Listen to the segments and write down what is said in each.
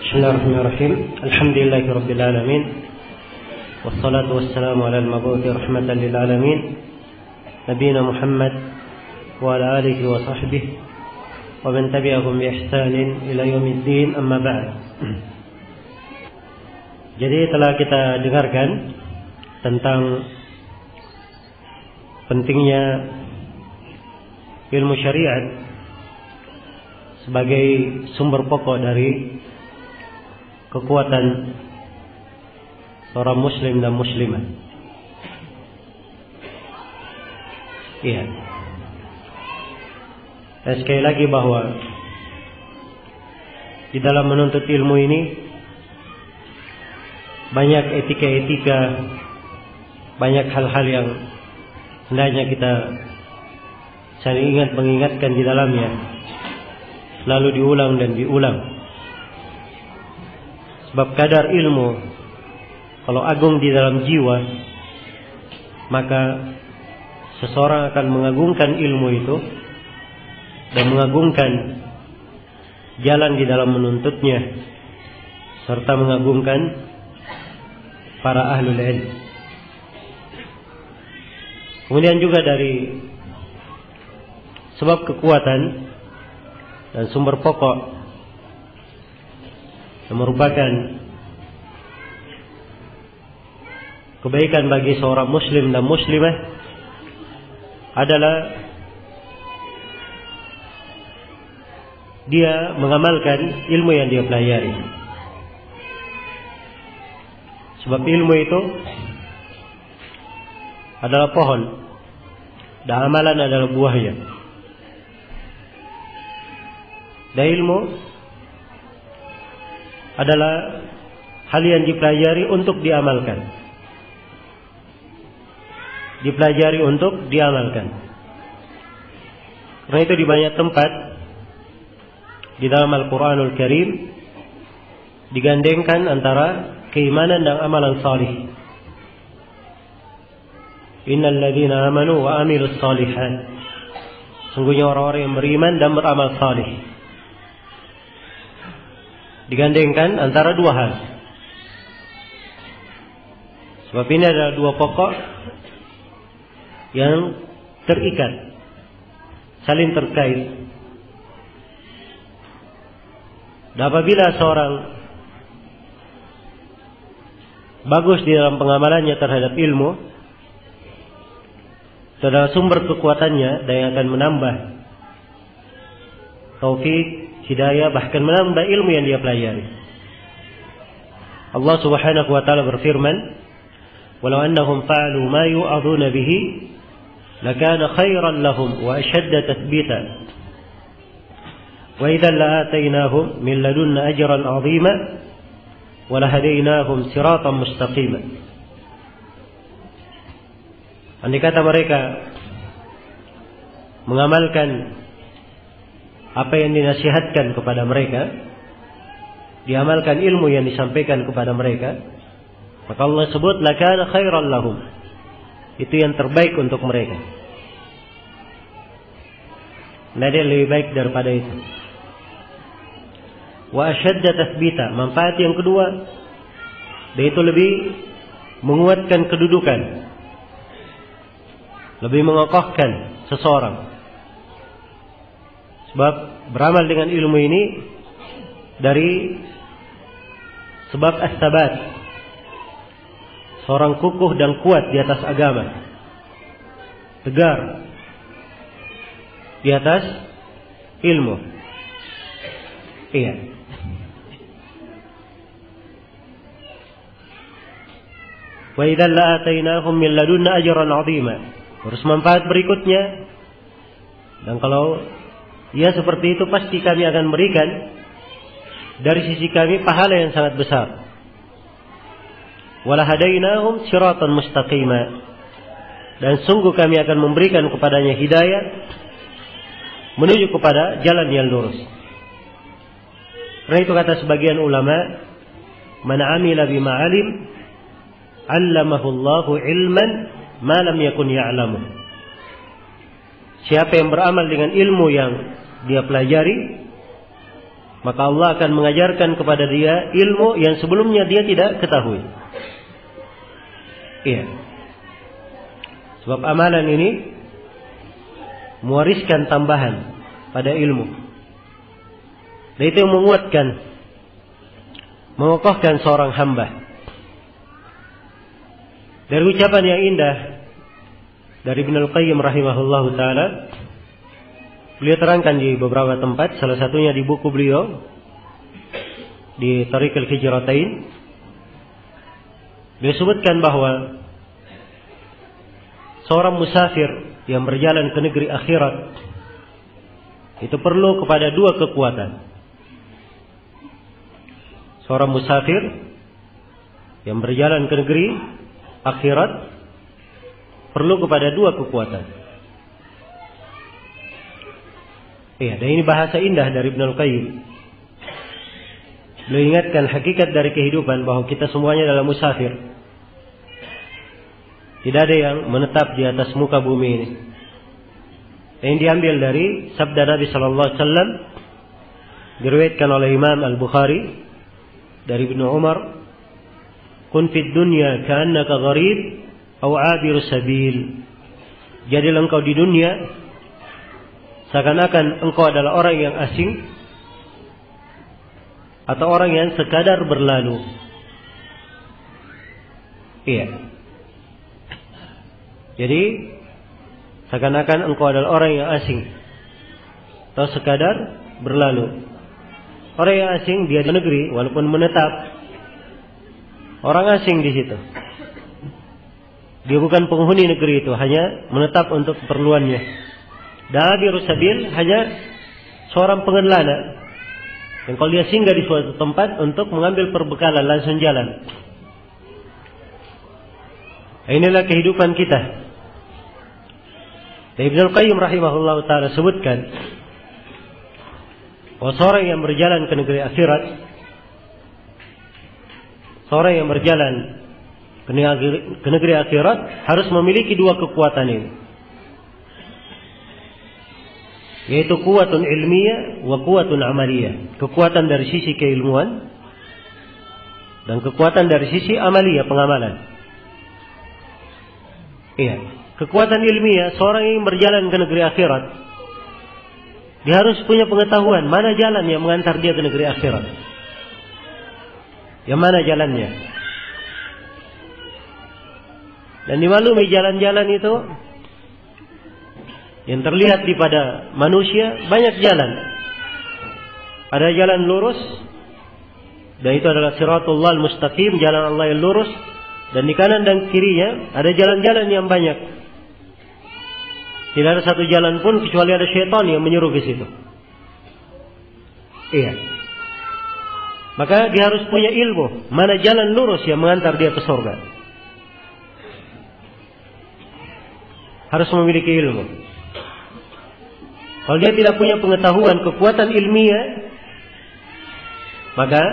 Bismillahirrahmanirrahim. Alhamdulillahirabbil alamin. Wassalatu wassalamu ala al-mabu'uthi rahmatan lil alamin. Nabiyina Muhammad wa ala alihi wa sahbihi wa man tabi'ahum bi ihsanin ila yaumiddin, amma ba'd. Jadi telah kita dengarkan tentang pentingnya ilmu syariat sebagai sumber pokok dari kekuatan seorang muslim dan muslimah. Iya. Dan sekali lagi bahwa di dalam menuntut ilmu ini banyak etika-etika, banyak hal-hal yang hendaknya kita saling mengingatkan di dalamnya, selalu diulang dan diulang. Sebab kadar ilmu kalau agung di dalam jiwa, maka seseorang akan mengagungkan ilmu itu dan mengagungkan jalan di dalam menuntutnya, serta mengagungkan para ahlul ilm. Kemudian juga dari sebab kekuatan dan sumber pokok yang merupakan kebaikan bagi seorang muslim dan muslimah adalah dia mengamalkan ilmu yang dia pelajari. Sebab ilmu itu adalah pohon dan amalan adalah buahnya. Dan ilmu adalah hal yang dipelajari untuk diamalkan. Dipelajari untuk diamalkan. Karena itu di banyak tempat di dalam Al-Quranul Karim digandengkan antara keimanan dan amalan salih. Innal ladzina amanu wa amilus shalihat. Sungguhnya orang-orang yang beriman dan beramal salih. Digandengkan antara dua hal. Sebab ini adalah dua pokok yang terikat, saling terkait. Dan apabila seorang bagus di dalam pengamalannya terhadap ilmu, itu adalah sumber kekuatannya dan yang akan menambah taufik, hidayah, bahkan menambah ilmu yang dia pelajari. Allah Subhanahu wa taala berfirman, "Walau annahum fa'alu ma yu'aduna bihi lakana khairan lahum wa ashadda tathbita. Wa idzan la'atainahum min ladunna ajran 'azima wa lahadainahum siratan mustaqima." Andai kata mereka mengamalkan apa yang dinasihatkan kepada mereka, diamalkan ilmu yang disampaikan kepada mereka, maka Allah sebut lakana khairan lahum, itu yang terbaik untuk mereka. Tidak ada yang lebih baik daripada itu. Wa ashadda tathbita, manfaat yang kedua, dan itu lebih menguatkan kedudukan, lebih mengokohkan seseorang. Sebab beramal dengan ilmu ini dari sebab as-sabat, seorang kukuh dan kuat di atas agama, tegar di atas ilmu. Iya. Wa idzal la'atainahum min ladunna ajran 'azima. Terus manfaat berikutnya, dan kalau ya seperti itu pasti kami akan berikan dari sisi kami pahala yang sangat besar. Wala hadainahum siratan mustaqima, dan sungguh kami akan memberikan kepadanya hidayah menuju kepada jalan yang lurus. Karena itu kata sebagian ulama, man amila bima alim 'allamahu Allahu ilman ma lam yakun ya'lamu. Siapa yang beramal dengan ilmu yang dia pelajari, maka Allah akan mengajarkan kepada dia ilmu yang sebelumnya dia tidak ketahui. Iya. Sebab amalan ini mewariskan tambahan pada ilmu. Dan itu yang menguatkan, mengokohkan seorang hamba. Dari ucapan yang indah dari Ibnul Qayyim rahimahullahu taala, beliau terangkan di beberapa tempat, salah satunya di buku beliau di Tariqul Hijratain. Beliau sebutkan bahwa seorang musafir yang berjalan ke negeri akhirat itu perlu kepada dua kekuatan. Seorang musafir yang berjalan ke negeri akhirat perlu kepada dua kekuatan. Iya, dan ini bahasa indah dari Ibnul Qayyim. Beliau ingatkan hakikat dari kehidupan bahwa kita semuanya adalah musafir. Tidak ada yang menetap di atas muka bumi ini. Yang diambil dari sabda Nabi sallallahu alaihi wasallam diriwayatkan oleh Imam Al-Bukhari dari Ibnu Umar, "Kun fid dunya ka'annaka gharib aw 'abiru sabil." Jadilah engkau di dunia seakan-akan engkau adalah orang yang asing atau orang yang sekadar berlalu. Iya. Jadi seakan-akan engkau adalah orang yang asing atau sekadar berlalu. Orang yang asing dia di negeri walaupun menetap, orang asing di situ. Dia bukan penghuni negeri itu, hanya menetap untuk keperluannya. Dabirus sabil hanya seorang pengelana. Dan kalau dia singgah di suatu tempat untuk mengambil perbekalan langsung jalan. Inilah kehidupan kita. Ibnul Qayyim rahimahullah ta'ala sebutkan bahwa seorang yang berjalan ke negeri akhirat, seorang yang berjalan ke negeri akhirat harus memiliki dua kekuatan ini, yaitu kuwatun ilmiyah wa kuwatun amaliyah. Kekuatan dari sisi keilmuan dan kekuatan dari sisi amaliyah, pengamalan. Iya. Kekuatan ilmiah, seorang yang berjalan ke negeri akhirat, dia harus punya pengetahuan mana jalan yang mengantar dia ke negeri akhirat. Yang mana jalannya? Dan dimaklumi jalan-jalan itu yang terlihat di pada manusia banyak jalan. Ada jalan lurus, dan itu adalah Siratullah al-Mustaqim, jalan Allah yang lurus. Dan di kanan dan kirinya ada jalan-jalan yang banyak. Tidak ada satu jalan pun kecuali ada syaitan yang menyuruh ke situ. Iya. Maka dia harus punya ilmu mana jalan lurus yang mengantar dia ke surga. Harus memiliki ilmu. Kalau dia tidak punya pengetahuan, kekuatan ilmiah, maka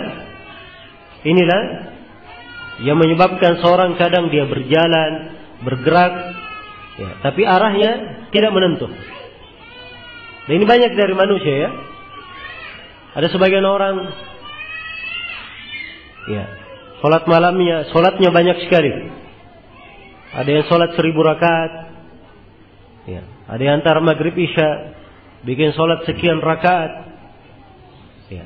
inilah yang menyebabkan seorang kadang dia berjalan, bergerak, ya, tapi arahnya tidak menentu. Dan ini banyak dari manusia, ya. Ada sebagian orang, ya, sholat malamnya, sholatnya banyak sekali. Ada yang sholat 1000 rakaat, ya. Ada yang antara maghrib isya bikin sholat sekian rakaat, ya.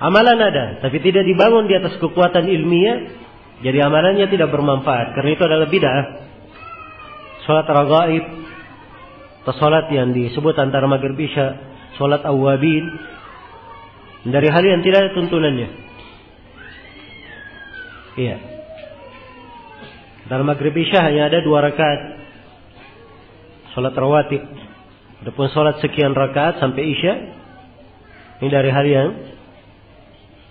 Amalan ada, tapi tidak dibangun di atas kekuatan ilmiah, jadi amalannya tidak bermanfaat. Karena itu adalah bid'ah. Sholat raghaib atau sholat yang disebut antara maghrib isya, sholat awwabin, dari hal yang tidak ada tuntunannya. Iya. Antara maghrib isya hanya ada 2 rakaat sholat rawatib. Adapun sholat sekian rakaat sampai isya, ini dari hal yang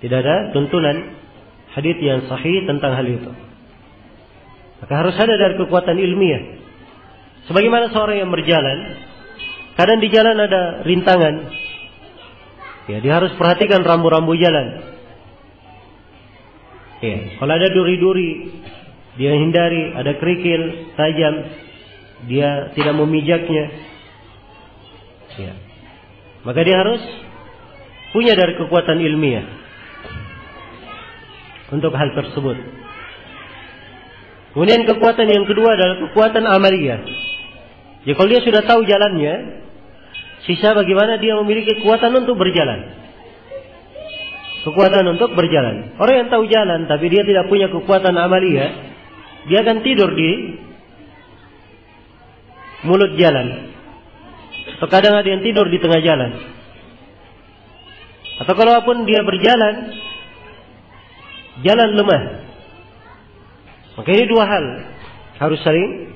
tidak ada tuntunan hadits yang sahih tentang hal itu. Maka harus ada dari kekuatan ilmiah. Sebagaimana seorang yang berjalan, kadang di jalan ada rintangan, ya, dia harus perhatikan rambu-rambu jalan. Ya, kalau ada duri-duri, dia hindari. Ada kerikil tajam, dia tidak memijaknya. Ya. Maka dia harus punya dari kekuatan ilmiah untuk hal tersebut. Kemudian kekuatan yang kedua adalah kekuatan amaliyah. Jadi kalau dia sudah tahu jalannya, sisa bagaimana dia memiliki kekuatan untuk berjalan. Kekuatan untuk berjalan. Orang yang tahu jalan tapi dia tidak punya kekuatan amaliyah, dia akan tidur di mulut jalan. Atau kadang ada yang tidur di tengah jalan. Atau kalaupun dia berjalan, jalan lemah. Maka ini dua hal harus saling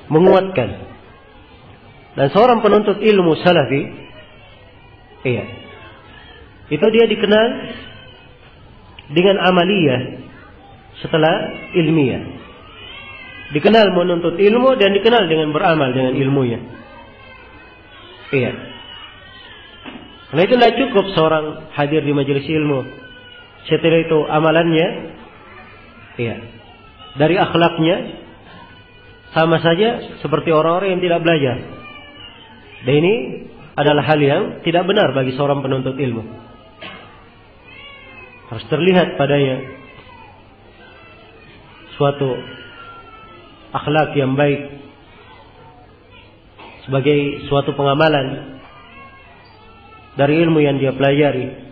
menguatkan. Dan seorang penuntut ilmu salafi, itu dia dikenal dengan amaliyah setelah ilmiah. Dikenal menuntut ilmu dan dikenal dengan beramal dengan ilmunya. Karena itu tidak cukup seorang hadir di majelis ilmu, setelah itu amalannya, dari akhlaknya sama saja seperti orang-orang yang tidak belajar. Dan ini adalah hal yang tidak benar bagi seorang penuntut ilmu. Harus terlihat padanya suatu akhlak yang baik sebagai suatu pengamalan dari ilmu yang dia pelajari.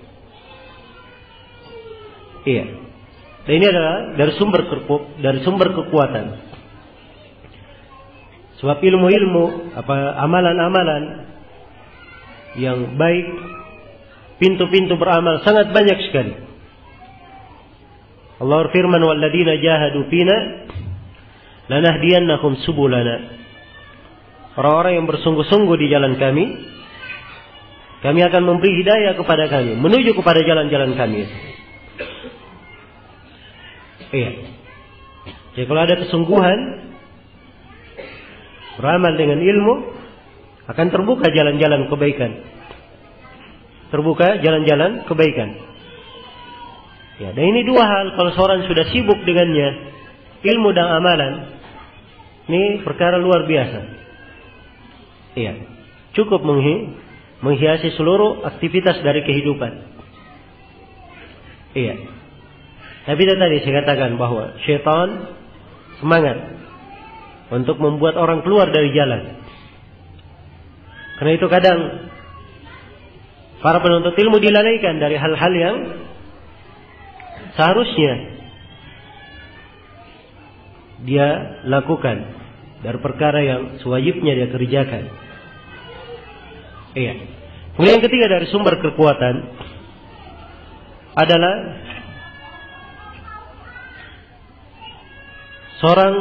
Dan ini adalah dari sumber kekuatan. Sebab ilmu-ilmu, amalan-amalan yang baik, pintu-pintu beramal sangat banyak sekali. Allah berfirman, "Walladzina jahadu fina lanahdiyannahum subulana." Orang-orang yang bersungguh-sungguh di jalan kami akan memberi hidayah kepada kami, menuju kepada jalan-jalan kami. Jadi kalau ada kesungguhan beramal dengan ilmu, akan terbuka jalan-jalan kebaikan. Terbuka jalan-jalan kebaikan. Dan ini dua hal kalau seorang sudah sibuk dengannya, ilmu dan amalan, ini perkara luar biasa. Cukup menghiasi seluruh aktivitas dari kehidupan. Tapi tadi saya katakan bahwa syaitan semangat untuk membuat orang keluar dari jalan. Karena itu kadang para penuntut ilmu dilalaikan dari hal-hal yang seharusnya dia lakukan, dari perkara yang sewajibnya dia kerjakan. Kemudian yang ketiga dari sumber kekuatan adalah seorang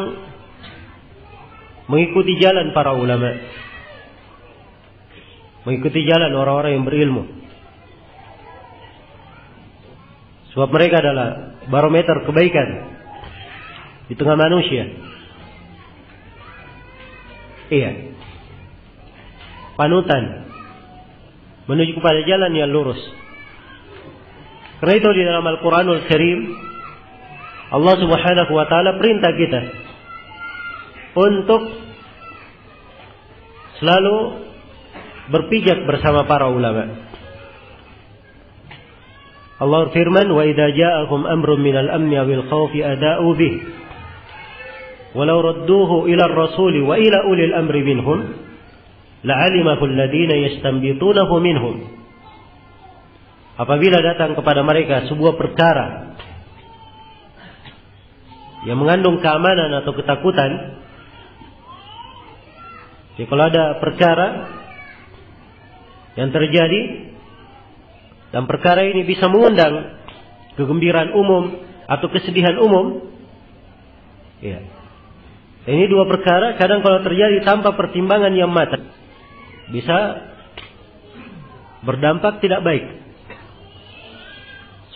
mengikuti jalan para ulama, mengikuti jalan orang-orang yang berilmu. Sebab mereka adalah barometer kebaikan di tengah manusia. Panutan menuju kepada jalan yang lurus. Karena itu di dalam Al-Quranul Karim Allah Subhanahu wa ta'ala perintah kita untuk selalu berpijak bersama para ulama. Allah berfirman, "Wa idza ja'akum amrun minal amni awil khawfi ada'u bih. Walau radduhu ila ar-rasuli wa ila ulil amri minhum la'alimahu alladhina yastanbitunahu minhum." Apabila datang kepada mereka sebuah perkara yang mengandung keamanan atau ketakutan, jadi kalau ada perkara yang terjadi dan perkara ini bisa mengundang kegembiraan umum atau kesedihan umum, ini dua perkara kadang kalau terjadi tanpa pertimbangan yang matang bisa berdampak tidak baik.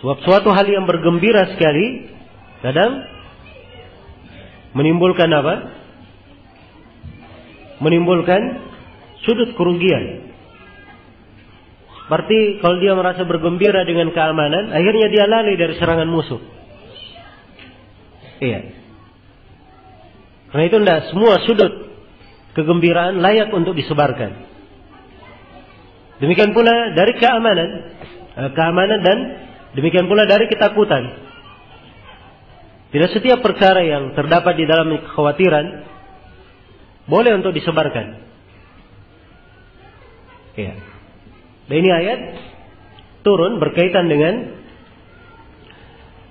Sebab suatu hal yang bergembira sekali kadang menimbulkan apa? Menimbulkan sudut kerugian. Seperti kalau dia merasa bergembira dengan keamanan, akhirnya dia lalai dari serangan musuh. Karena itu tidak semua sudut kegembiraan layak untuk disebarkan. Demikian pula dari keamanan dan demikian pula dari ketakutan. Tidak setiap perkara yang terdapat di dalam kekhawatiran boleh untuk disebarkan. Ya. Dan ini ayat turun berkaitan dengan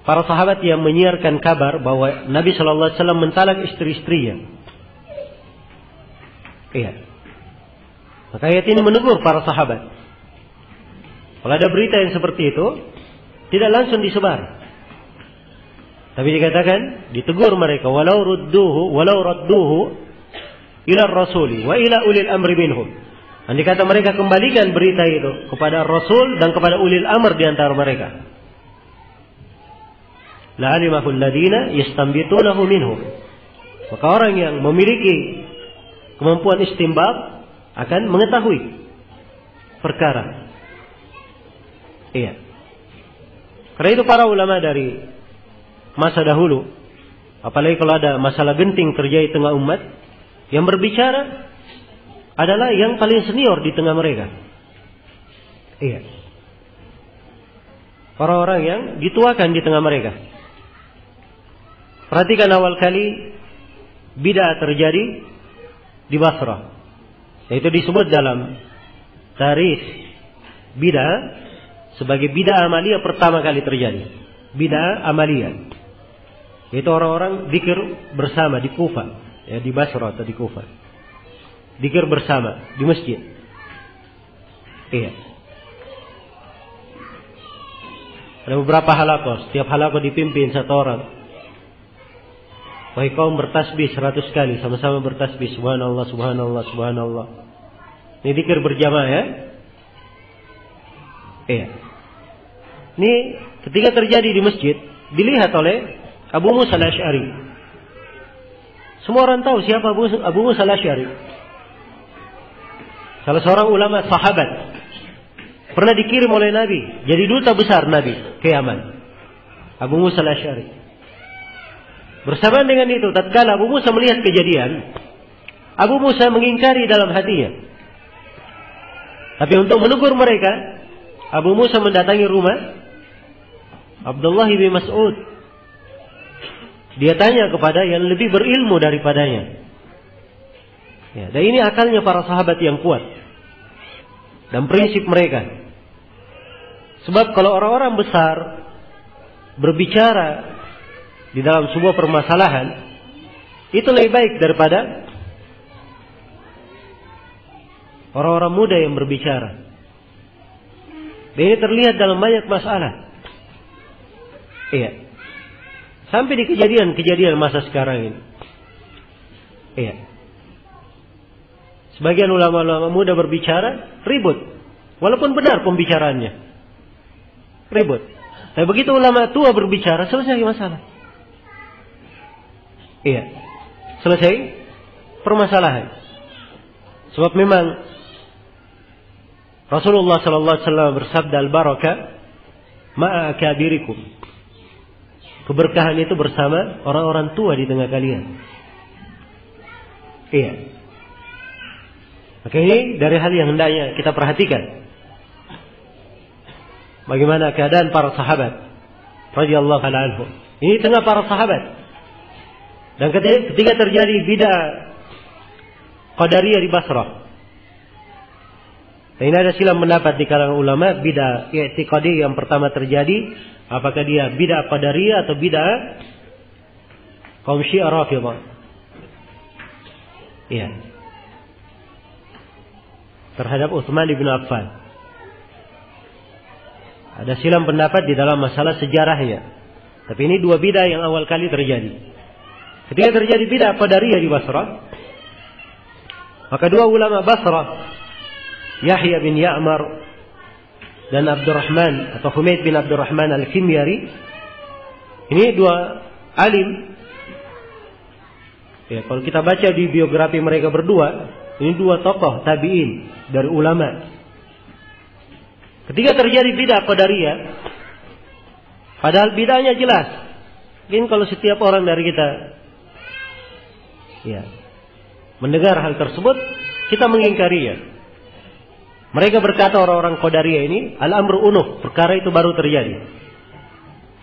para sahabat yang menyiarkan kabar bahwa Nabi Shallallahu Alaihi Wasallam mentalak istri-istrinya. Iya. Maka ayat ini menegur para sahabat. Kalau ada berita yang seperti itu, tidak langsung disebar. Tapi dikatakan, ditegur mereka, walau radduhu ila rasuli wa ila ulil amri minhum. Andai kata mereka kembalikan berita itu kepada Rasul dan kepada ulil amr di antara mereka. La'alimahul ladina yastanbitunahu minhum. Maka orang yang memiliki kemampuan istinbat akan mengetahui perkara. Iya. Karena itu para ulama dari masa dahulu, apalagi kalau ada masalah genting terjadi di tengah umat, yang berbicara adalah yang paling senior di tengah mereka. Iya. Orang-orang yang dituakan di tengah mereka. Perhatikan awal kali bid'ah terjadi di Basrah. Yaitu disebut dalam tarikh bid'ah sebagai bid'ah amaliyah pertama kali terjadi. Bid'ah amaliyah. Itu orang-orang zikir bersama di Kufah, ya, di Basrah atau di Kufah. Zikir bersama di masjid. Iya. Ada beberapa halaqah, setiap halaqah dipimpin satu orang. Wahai kaum bertasbih 100 kali, sama-sama bertasbih subhanallah, subhanallah, subhanallah. Ini zikir berjamaah ya. Iya. Ini ketika terjadi di masjid, dilihat oleh Abu Musa al-Asy'ari. Semua orang tahu siapa Abu Musa al-Asy'ari. Salah seorang ulama sahabat. Pernah dikirim oleh Nabi. Jadi duta besar Nabi ke Yaman. Abu Musa al-Asy'ari. Bersamaan dengan itu, tatkala Abu Musa melihat kejadian, Abu Musa mengingkari dalam hatinya. Tapi untuk menegur mereka, Abu Musa mendatangi rumah Abdullah bin Mas'ud. Dia tanya kepada yang lebih berilmu daripadanya. Ya, dan ini akalnya para sahabat yang kuat. Dan prinsip mereka. Sebab kalau orang-orang besar berbicara di dalam sebuah permasalahan, itu lebih baik daripada orang-orang muda yang berbicara. Dan ini terlihat dalam banyak masalah. Iya. Sampai di kejadian-kejadian masa sekarang ini. Iya. Sebagian ulama-ulama muda berbicara, ribut. Walaupun benar pembicaraannya. Ribut. Tapi begitu ulama tua berbicara, selesai masalah. Iya. Selesai permasalahan. Sebab memang Rasulullah sallallahu alaihi wasallam bersabda, al-barakah ma'a akabirikum. Keberkahan itu bersama orang-orang tua di tengah kalian. Iya. Maka ini dari hal yang hendaknya kita perhatikan. Bagaimana keadaan para sahabat radhiyallahu anhum. Ini tengah para sahabat. Dan ketika terjadi bid'ah Qadariyah di Basrah. Dan ini ada silang pendapat di kalangan ulama, bid'ah i'tiqadi yang pertama terjadi, apakah dia bid'ah Qadariyah atau bid'ah kaum Syiah Rafidhah. Iya. Terhadap Utsman bin Affan. Ada silang pendapat di dalam masalah sejarahnya. Tapi ini dua bid'ah yang awal kali terjadi. Ketika terjadi bid'ah Qadariyah di Basrah, maka dua ulama Basrah, Yahya bin Ya'mar dan Abdurrahman atau Humaid bin Abdurrahman al-Himyari, ini dua alim. Ya, kalau kita baca di biografi mereka berdua, ini dua tokoh tabi'in dari ulama. Ketika terjadi bid'ah Qadariyah, padahal bid'ahnya jelas. Mungkin kalau setiap orang dari kita mendengar hal tersebut, kita mengingkarinya. Mereka berkata orang-orang Qadariyah ini, al-amru unuh, perkara itu baru terjadi.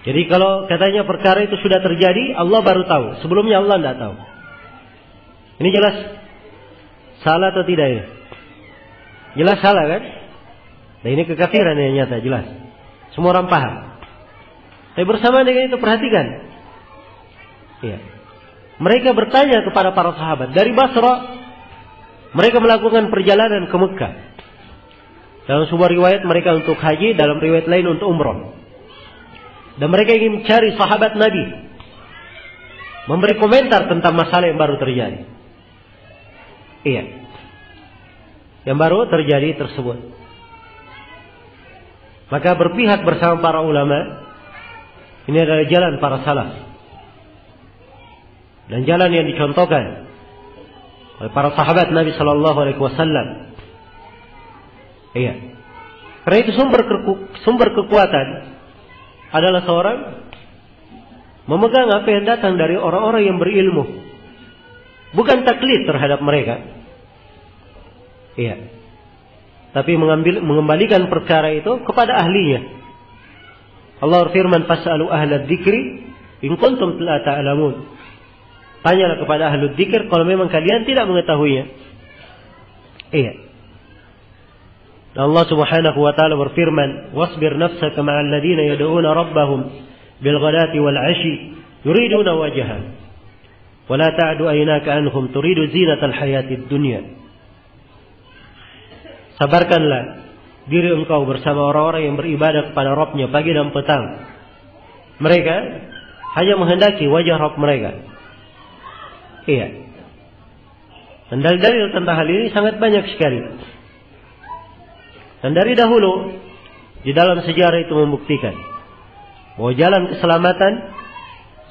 Jadi kalau katanya perkara itu sudah terjadi, Allah baru tahu. Sebelumnya Allah tidak tahu. Ini jelas salah atau tidak ini? Jelas salah kan? Nah ini kekafiran yang nyata, jelas. Semua orang paham. Tapi bersama dengan itu perhatikan. Ya. Mereka bertanya kepada para sahabat. Dari Basra, mereka melakukan perjalanan ke Mekah. Dalam sebuah riwayat mereka untuk haji, dalam riwayat lain untuk umrah. Dan mereka ingin mencari sahabat Nabi, memberi komentar tentang masalah yang baru terjadi. Iya, yang baru terjadi tersebut. Maka berpihak bersama para ulama. Ini adalah jalan para salaf dan jalan yang dicontohkan oleh para sahabat Nabi Sallallahu Alaihi Wasallam. Iya. Karena itu sumber kekuatan adalah seorang memegang apa yang datang dari orang-orang yang berilmu, bukan taklid terhadap mereka. Iya. Tapi mengembalikan perkara itu kepada ahlinya. Allah berfirman, "Fas'alu ahla dzikri in kuntum la ta'lamun." Tanyalah kepada ahlu dzikir kalau memang kalian tidak mengetahuinya. Iya. Allah Subhanahu wa taala berfirman, "Wasbir nafsaka ma'al ladzina yad'una rabbahum bil ghadati wal 'ashi yuriduna wajha wa la ta'du aynaka anhum turidu zinatal hayatid dunya." Sabarkanlah diri engkau bersama orang-orang yang beribadah kepada Rabb-Nya pagi dan petang. Mereka hanya menghendaki wajah Rabb mereka. Iya. Dan dalil-dalil tentang hal ini sangat banyak sekali. Dan dari dahulu di dalam sejarah itu membuktikan bahwa jalan keselamatan,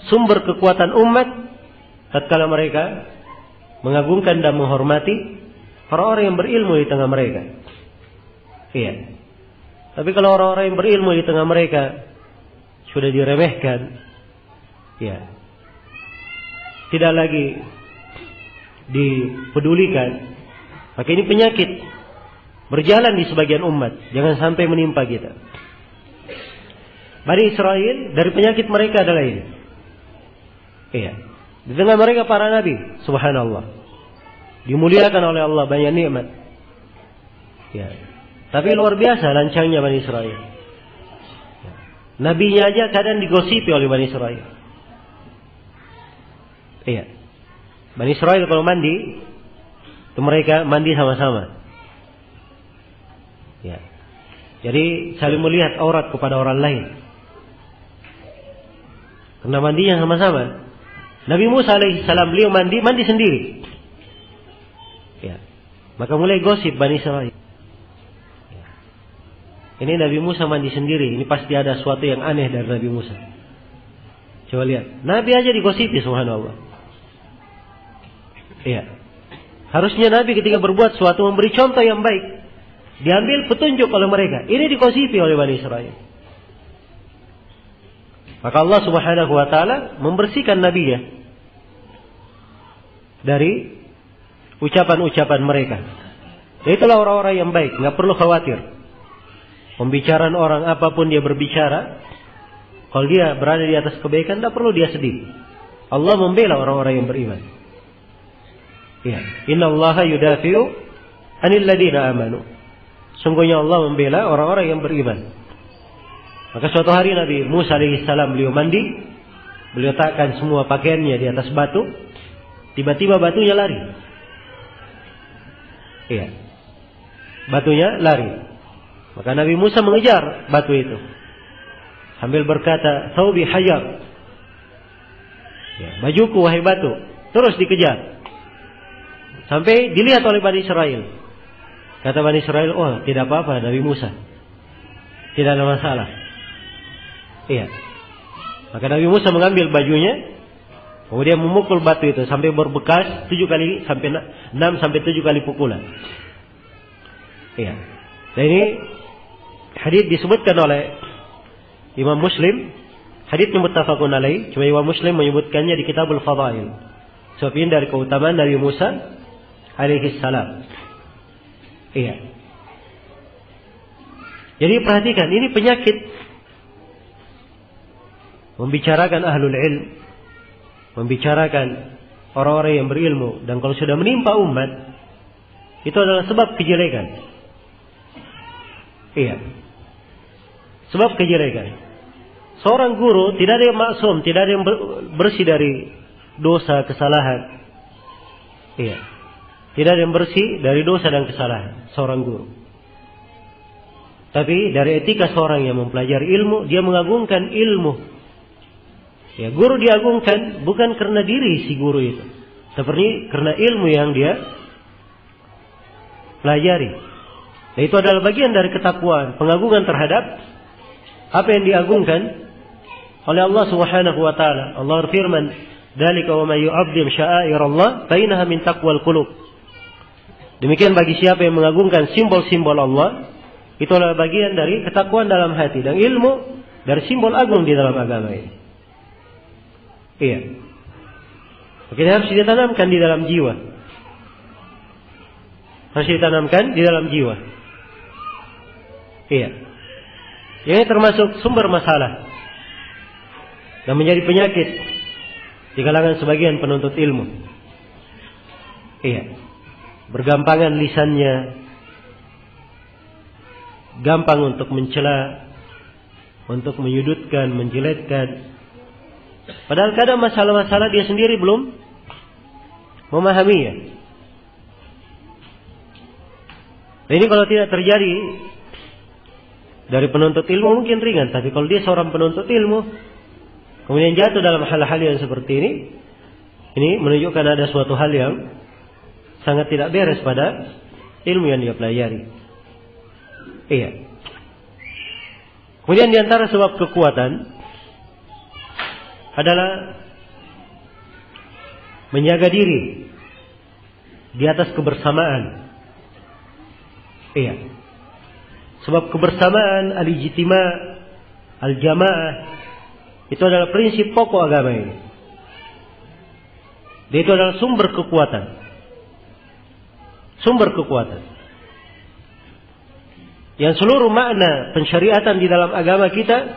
sumber kekuatan umat tatkala mereka mengagungkan dan menghormati orang-orang yang berilmu di tengah mereka. Iya. Tapi kalau orang-orang yang berilmu di tengah mereka sudah diremehkan, ya, tidak lagi dipedulikan, maka ini penyakit berjalan di sebagian umat. Jangan sampai menimpa kita. Bani Israel, dari penyakit mereka adalah ini. Iya. Di tengah mereka para nabi, subhanallah, dimuliakan oleh Allah, banyak nikmat. Ya. Tapi luar biasa lancangnya Bani Israel. Nabinya aja kadang digosipi oleh Bani Israel. Iya. Bani Israel kalau mandi, itu mereka mandi sama-sama. Ya. Jadi saling melihat aurat kepada orang lain. Karena mandinya sama-sama. Nabi Musa alaihissalam beliau mandi sendiri. Ya. Maka mulai gosip Bani Israel. Ya. Ini Nabi Musa mandi sendiri. Ini pasti ada sesuatu yang aneh dari Nabi Musa. Coba lihat. Nabi aja digosipi, subhanallah. Iya. Harusnya Nabi ketika berbuat sesuatu memberi contoh yang baik. Diambil petunjuk oleh mereka. Ini digosipi oleh Bani Israel. Maka Allah Subhanahu wa taala membersihkan nabinya dari ucapan-ucapan mereka. Itulah orang-orang yang baik, enggak perlu khawatir. Pembicaraan orang apapun dia berbicara, kalau dia berada di atas kebaikan, tidak perlu dia sedih. Allah membela orang-orang yang beriman. Ya, innallaha yudafi'u 'anil ladzina amanu. Sungguhnya Allah membela orang-orang yang beriman. Maka suatu hari Nabi Musa alaihissalam beliau mandi, beliau letakkan semua pakaiannya di atas batu, tiba-tiba batunya lari. Iya, batunya lari. Maka Nabi Musa mengejar batu itu sambil berkata, "Thawbi hajar." Ya, bajuku wahai batu. Terus dikejar sampai dilihat oleh Bani Israel. Kata Bani Israel, "Oh, tidak apa-apa Nabi Musa, tidak ada masalah." Iya. Maka Nabi Musa mengambil bajunya, kemudian memukul batu itu sampai berbekas 7 kali sampai 6 sampai 7 kali pukulan. Iya. Dan ini hadits disebutkan oleh Imam Muslim. Haditsnya muttafaqun alaih. Cuma Imam Muslim menyebutkannya di Kitabul Fadail. Sebab ini dari keutamaan Nabi Musa alaihi salam. Iya. Jadi perhatikan, ini penyakit. Membicarakan ahlul ilm, membicarakan orang-orang yang berilmu, dan kalau sudah menimpa umat, itu adalah sebab kejelekan. Iya. Sebab kejelekan. Seorang guru tidak ada yang maksum, tidak ada yang bersih dari dosa, kesalahan. Iya. Tidak ada yang bersih dari dosa dan kesalahan seorang guru. Tapi dari etika seorang yang mempelajari ilmu, dia mengagungkan ilmu. Ya, guru diagungkan bukan karena diri si guru itu, tapi karena ilmu yang dia pelajari. Dan itu adalah bagian dari ketakwaan, pengagungan terhadap apa yang diagungkan oleh Allah Subhanahu wa taala. Allah berfirman, "Dzalika wa may yu'azzim sya'airallah fa innaha min taqwal qulub." Demikian bagi siapa yang mengagungkan simbol-simbol Allah, itu adalah bagian dari ketakwaan dalam hati, dan ilmu dari simbol agung di dalam agama ini. Iya. Makanya harus ditanamkan di dalam jiwa. Harus ditanamkan di dalam jiwa. Iya. Ini termasuk sumber masalah dan menjadi penyakit di kalangan sebagian penuntut ilmu. Iya. Bergampangan lisannya, gampang untuk mencela, untuk menyudutkan, menjelekkan. Padahal kadang masalah-masalah dia sendiri belum memahaminya. Nah, ini kalau tidak terjadi dari penuntut ilmu mungkin ringan, tapi kalau dia seorang penuntut ilmu kemudian jatuh dalam hal-hal yang seperti ini menunjukkan ada suatu hal yang sangat tidak beres pada ilmu yang dia pelajari. Iya. Kemudian di antara sebab kekuatan adalah menjaga diri di atas kebersamaan. Iya. Sebab kebersamaan, al-ijtima', al-jamaah, itu adalah prinsip pokok agama ini. Dan itu adalah sumber kekuatan. Sumber kekuatan. Yang seluruh makna pensyariatan di dalam agama kita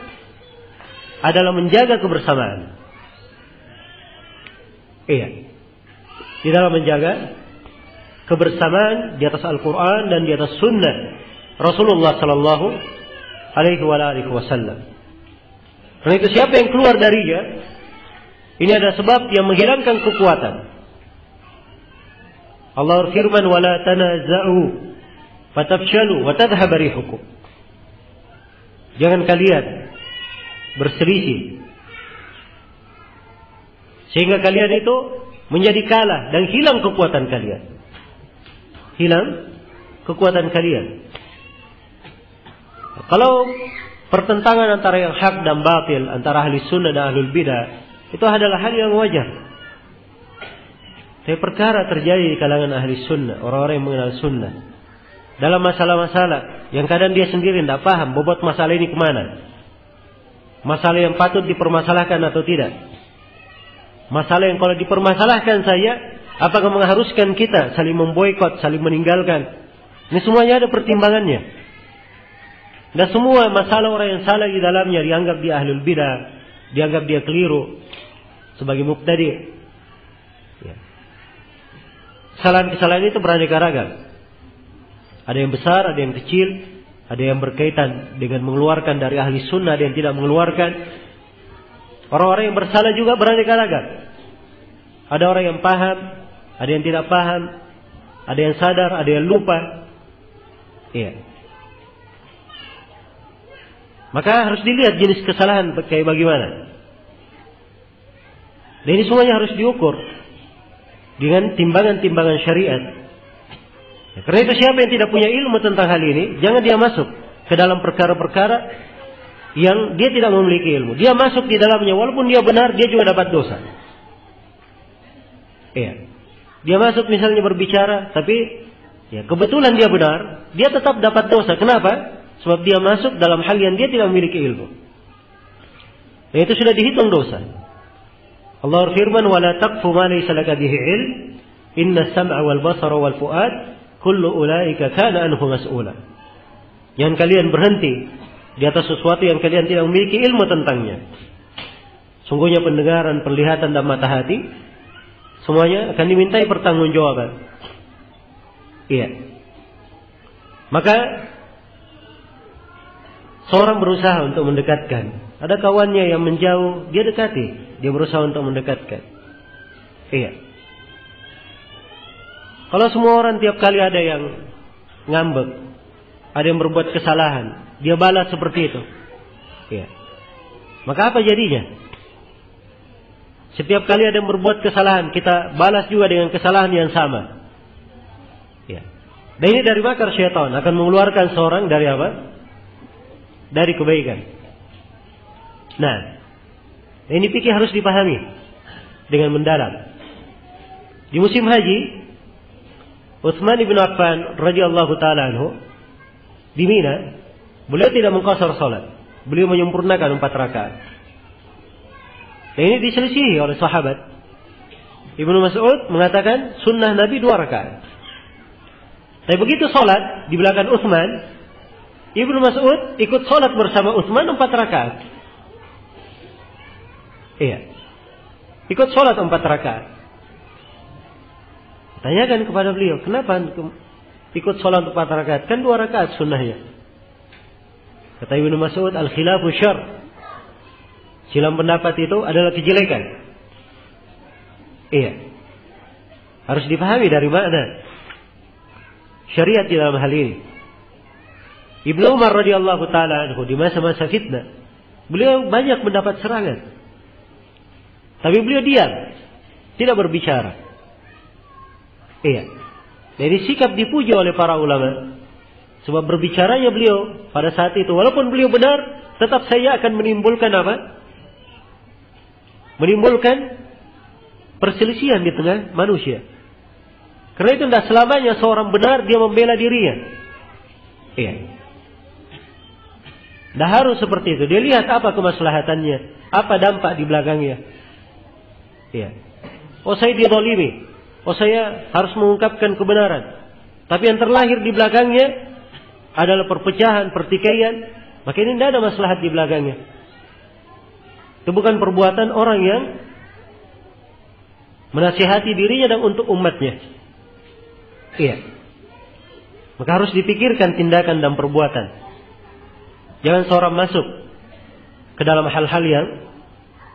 adalah menjaga kebersamaan. Iya. Di dalam menjaga kebersamaan di atas Al-Quran dan di atas Sunnah Rasulullah Sallallahu Alaihi Wasallam. Karena itu siapa yang keluar darinya, ini ada sebab yang menghilangkan kekuatan. Allah berfirman, "Wala tanaza'u fatafshalu wa tadhhab rihukum." Jangan kalian berselisih sehingga kalian itu menjadi kalah dan hilang kekuatan kalian. Hilang kekuatan kalian. Kalau pertentangan antara yang hak dan batil, antara ahli sunnah dan ahlul bidah, itu adalah hal yang wajar. Tapi perkara terjadi di kalangan ahli sunnah, orang-orang yang mengenal sunnah, dalam masalah-masalah yang kadang dia sendiri tidak paham bobot masalah ini kemana. Masalah yang patut dipermasalahkan atau tidak. Masalah yang kalau dipermasalahkan saja, apakah mengharuskan kita saling memboikot, saling meninggalkan. Ini semuanya ada pertimbangannya. Dan semua masalah orang yang salah di dalamnya dianggap dia ahlul bidah, dianggap dia keliru sebagai mubtadi'. Ya. Kesalahan-kesalahan itu beraneka ragam. Ada yang besar, ada yang kecil, ada yang berkaitan dengan mengeluarkan dari ahli sunnah, ada yang tidak mengeluarkan. Orang-orang yang bersalah juga beraneka ragam. Ada orang yang paham, ada yang tidak paham, ada yang sadar, ada yang lupa. Iya. Maka harus dilihat jenis kesalahan kayak bagaimana. Dan ini semuanya harus diukur dengan timbangan-timbangan syariat. Ya, karena itu siapa yang tidak punya ilmu tentang hal ini, jangan dia masuk ke dalam perkara-perkara yang dia tidak memiliki ilmu. Dia masuk di dalamnya, walaupun dia benar, dia juga dapat dosa. Iya. Dia masuk misalnya berbicara, tapi ya kebetulan dia benar, dia tetap dapat dosa. Kenapa? Sebab dia masuk dalam hal yang dia tidak memiliki ilmu. Dan itu sudah dihitung dosa. Allah berfirman, "Wala taqfu ma laysa laka bihi ilm, inna as-sam'a wal basara wal fu'ad kullu ulaika kana anhu mas'ula." Jangan kalian berhenti di atas sesuatu yang kalian tidak memiliki ilmu tentangnya. Sungguhnya pendengaran, penglihatan, dan mata hati semuanya akan dimintai pertanggungjawaban. Iya. Maka seorang berusaha untuk mendekatkan. Ada kawannya yang menjauh, dia dekati. Dia berusaha untuk mendekatkan. Iya. Kalau semua orang tiap kali ada yang ngambek, ada yang berbuat kesalahan, dia balas seperti itu. Iya. Maka apa jadinya? Setiap kali ada yang berbuat kesalahan, kita balas juga dengan kesalahan yang sama. Ya. Dan ini dari makar syaitan, akan mengeluarkan seorang dari apa? Dari kebaikan. Nah, ini fikih harus dipahami dengan mendalam. Di musim haji, Utsman bin Affan radhiyallahu taala anhu di Mina, beliau tidak mengqasar salat. Beliau menyempurnakan 4 rakaat. Dan ini diselisihi oleh sahabat. Ibnu Mas'ud mengatakan sunnah Nabi 2 rakaat. Tapi begitu salat di belakang Utsman, Ibnu Mas'ud ikut salat bersama Utsman 4 rakaat. Iya. Ikut salat 4 rakaat. Tanyakan kepada beliau, kenapa ikut salat 4 rakaat? Kan 2 rakaat sunnahnya. Kata Ibnu Mas'ud, al-khilafu syarr. Silang pendapat itu adalah kejelekan. Iya. Harus dipahami dari mana syariat di dalam hal ini. Ibnu Umar radhiyallahu taala anhu di masa-masa fitnah, beliau banyak mendapat serangan. Tapi beliau diam, tidak berbicara. Iya. Jadi sikap dipuji oleh para ulama. Sebab berbicaranya beliau pada saat itu, walaupun beliau benar, tetap saya akan menimbulkan apa? Menimbulkan perselisihan di tengah manusia. Karena itu tidak selamanya seorang benar dia membela dirinya. Iya. Tidak harus seperti itu. Dia lihat apa kemaslahatannya, apa dampak di belakangnya. Iya. Oh saya dizalimi, oh saya harus mengungkapkan kebenaran. Tapi yang terlahir di belakangnya adalah perpecahan, pertikaian. Maka ini tidak ada maslahat di belakangnya. Itu bukan perbuatan orang yang menasihati dirinya dan untuk umatnya. Iya. Maka harus dipikirkan tindakan dan perbuatan. Jangan seorang masuk ke dalam hal-hal yang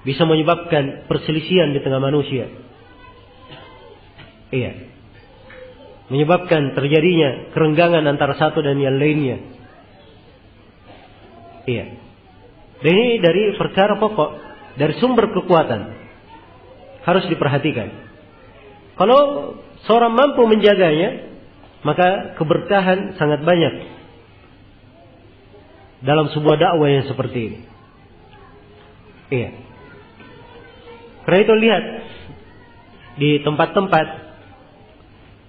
bisa menyebabkan perselisihan di tengah manusia. Iya. Menyebabkan terjadinya kerenggangan antara satu dan yang lainnya. Iya. Dan ini dari perkara pokok, dari sumber kekuatan. Harus diperhatikan. Kalau seorang mampu menjaganya, maka keberkahan sangat banyak dalam sebuah dakwah yang seperti ini. Iya. Karena itu lihat di tempat-tempat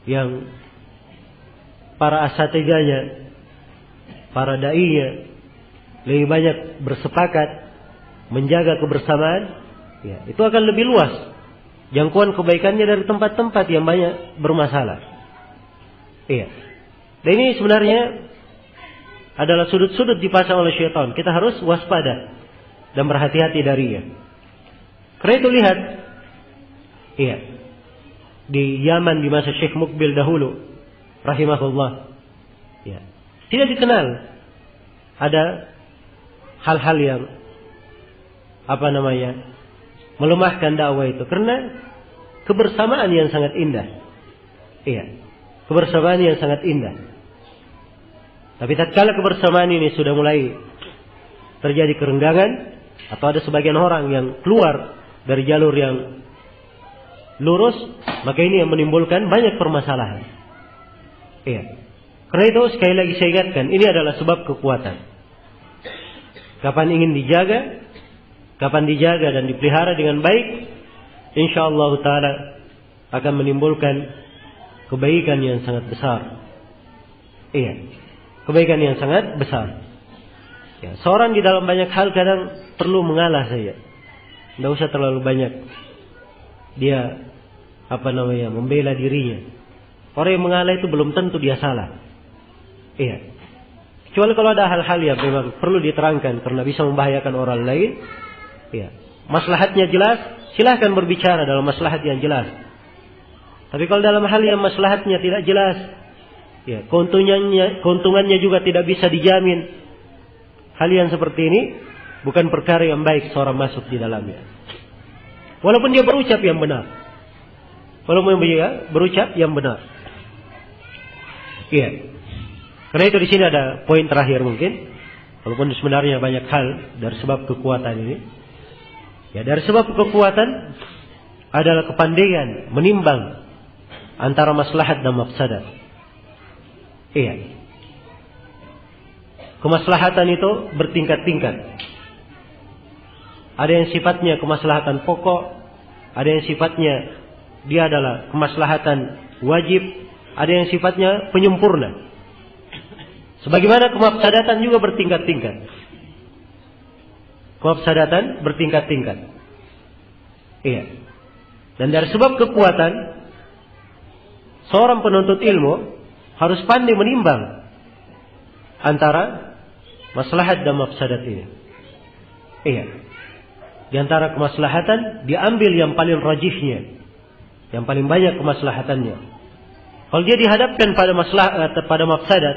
yang para asatidanya, para da'inya lebih banyak bersepakat menjaga kebersamaan, ya, itu akan lebih luas jangkauan kebaikannya dari tempat-tempat yang banyak bermasalah. Iya. Dan ini sebenarnya adalah sudut-sudut dipasang oleh syaitan. Kita harus waspada dan berhati-hati darinya. Karena itu lihat, iya, di Yaman di masa Syekh Mukbil dahulu, rahimahullah, ya, tidak dikenal ada hal-hal yang melemahkan dakwah itu karena kebersamaan yang sangat indah. Iya, kebersamaan yang sangat indah. Tapi tatkala kebersamaan ini sudah mulai terjadi kerenggangan atau ada sebagian orang yang keluar dari jalur yang lurus, maka ini yang menimbulkan banyak permasalahan. Iya. Karena itu sekali lagi saya ingatkan, ini adalah sebab kekuatan. Kapan ingin dijaga, kapan dijaga dan dipelihara dengan baik, insyaallah taala akan menimbulkan kebaikan yang sangat besar. Iya. Kebaikan yang sangat besar. Ya, seorang di dalam banyak hal kadang perlu mengalah saja. Tidak usah terlalu banyak dia membela dirinya. Orang yang mengalah itu belum tentu dia salah. Iya. Kecuali kalau ada hal-hal yang memang perlu diterangkan karena bisa membahayakan orang lain, ya, maslahatnya jelas, silahkan berbicara dalam maslahat yang jelas. Tapi kalau dalam hal yang maslahatnya tidak jelas, ya, keuntungannya juga tidak bisa dijamin, hal yang seperti ini bukan perkara yang baik seorang masuk di dalamnya. Walaupun dia berucap yang benar. Walaupun dia berucap yang benar. Iya. Karena itu di sini ada poin terakhir mungkin. Walaupun sebenarnya banyak hal dari sebab kekuatan ini. Ya, dari sebab kekuatan adalah kepandaian menimbang antara maslahat dan mafsadat. Iya. Kemaslahatan itu bertingkat-tingkat. Ada yang sifatnya kemaslahatan pokok, ada yang sifatnya dia adalah kemaslahatan wajib, ada yang sifatnya penyempurna. Sebagaimana kemafsadatan juga bertingkat-tingkat. Kemafsadatan bertingkat-tingkat. Iya. Dan dari sebab kekuatan, seorang penuntut ilmu harus pandai menimbang antara maslahat dan mafsadat ini. Iya. Di antara kemaslahatan diambil yang paling rajihnya, yang paling banyak kemaslahatannya. Kalau dia dihadapkan pada mafsadat,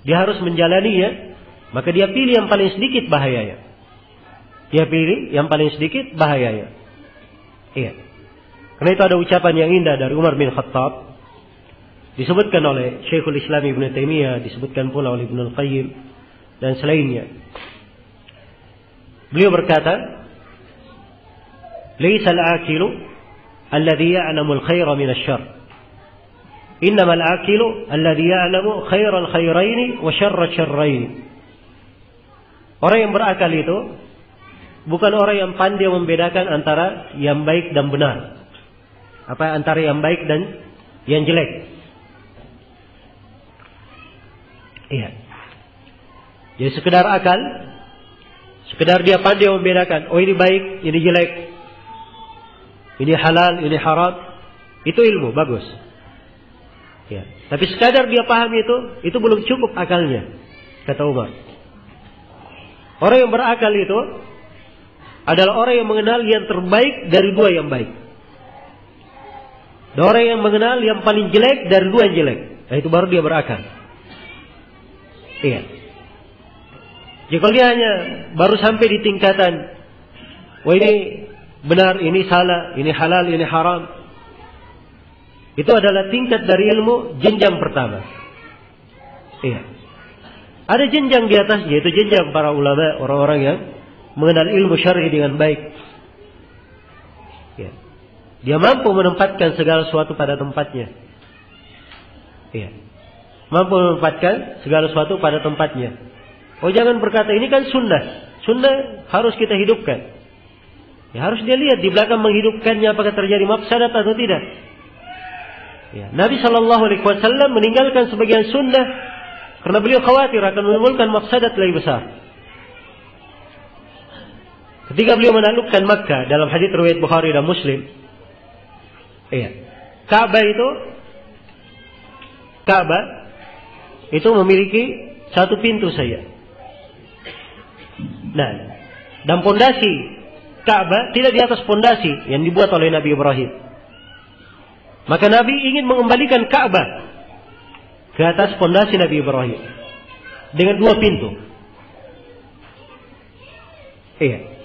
dia harus menjalaninya, maka dia pilih yang paling sedikit bahayanya. Dia pilih yang paling sedikit bahayanya. Iya. Karena itu ada ucapan yang indah dari Umar bin Khattab, disebutkan oleh Syekhul Islam Ibn Taimiyah, disebutkan pula oleh Ibn Al-Qayyim dan selainnya. Beliau berkata, "Laisa al-aqilu alladhi ya'lamu al-khaira min asy-syarr. Innama al-aqilu alladhi ya'lamu khairal khairaini wa syarra syarraini." Orang yang berakal itu bukan orang yang pandai membedakan antara yang baik dan benar. Antara yang baik dan yang jelek. Iya. Jadi sekedar akal, sekedar dia pandai membedakan, oh ini baik, ini jelek, ini halal, ini haram, itu ilmu bagus. Ya. Tapi sekadar dia paham itu belum cukup akalnya, kata Umar. Orang yang berakal itu adalah orang yang mengenal yang terbaik dari dua yang baik. Dan orang yang mengenal yang paling jelek dari dua yang jelek. Nah, itu baru dia berakal. Iya. Jadi kalau dia hanya baru sampai di tingkatan, wah ini benar, ini salah, ini halal, ini haram, itu adalah tingkat dari ilmu jenjang pertama. Iya. Ada jenjang di atasnya, itu jenjang para ulama, orang-orang yang mengenal ilmu syar'i dengan baik. Ya. Dia mampu menempatkan segala sesuatu pada tempatnya. Ya. Mampu menempatkan segala sesuatu pada tempatnya. Oh, jangan berkata ini kan sunnah. Sunnah harus kita hidupkan. Ya, harus dia lihat di belakang menghidupkannya apakah terjadi mafsadat atau tidak. Ya. Nabi SAW meninggalkan sebagian sunnah karena beliau khawatir akan menimbulkan mafsadat lebih besar. Ketika beliau menaklukkan Makkah dalam hadits riwayat Bukhari dan Muslim, iya, Ka'bah itu memiliki satu pintu saja. Nah, dan pondasi Ka'bah tidak di atas pondasi yang dibuat oleh Nabi Ibrahim. Maka Nabi ingin mengembalikan Ka'bah ke atas pondasi Nabi Ibrahim dengan dua pintu. Iya.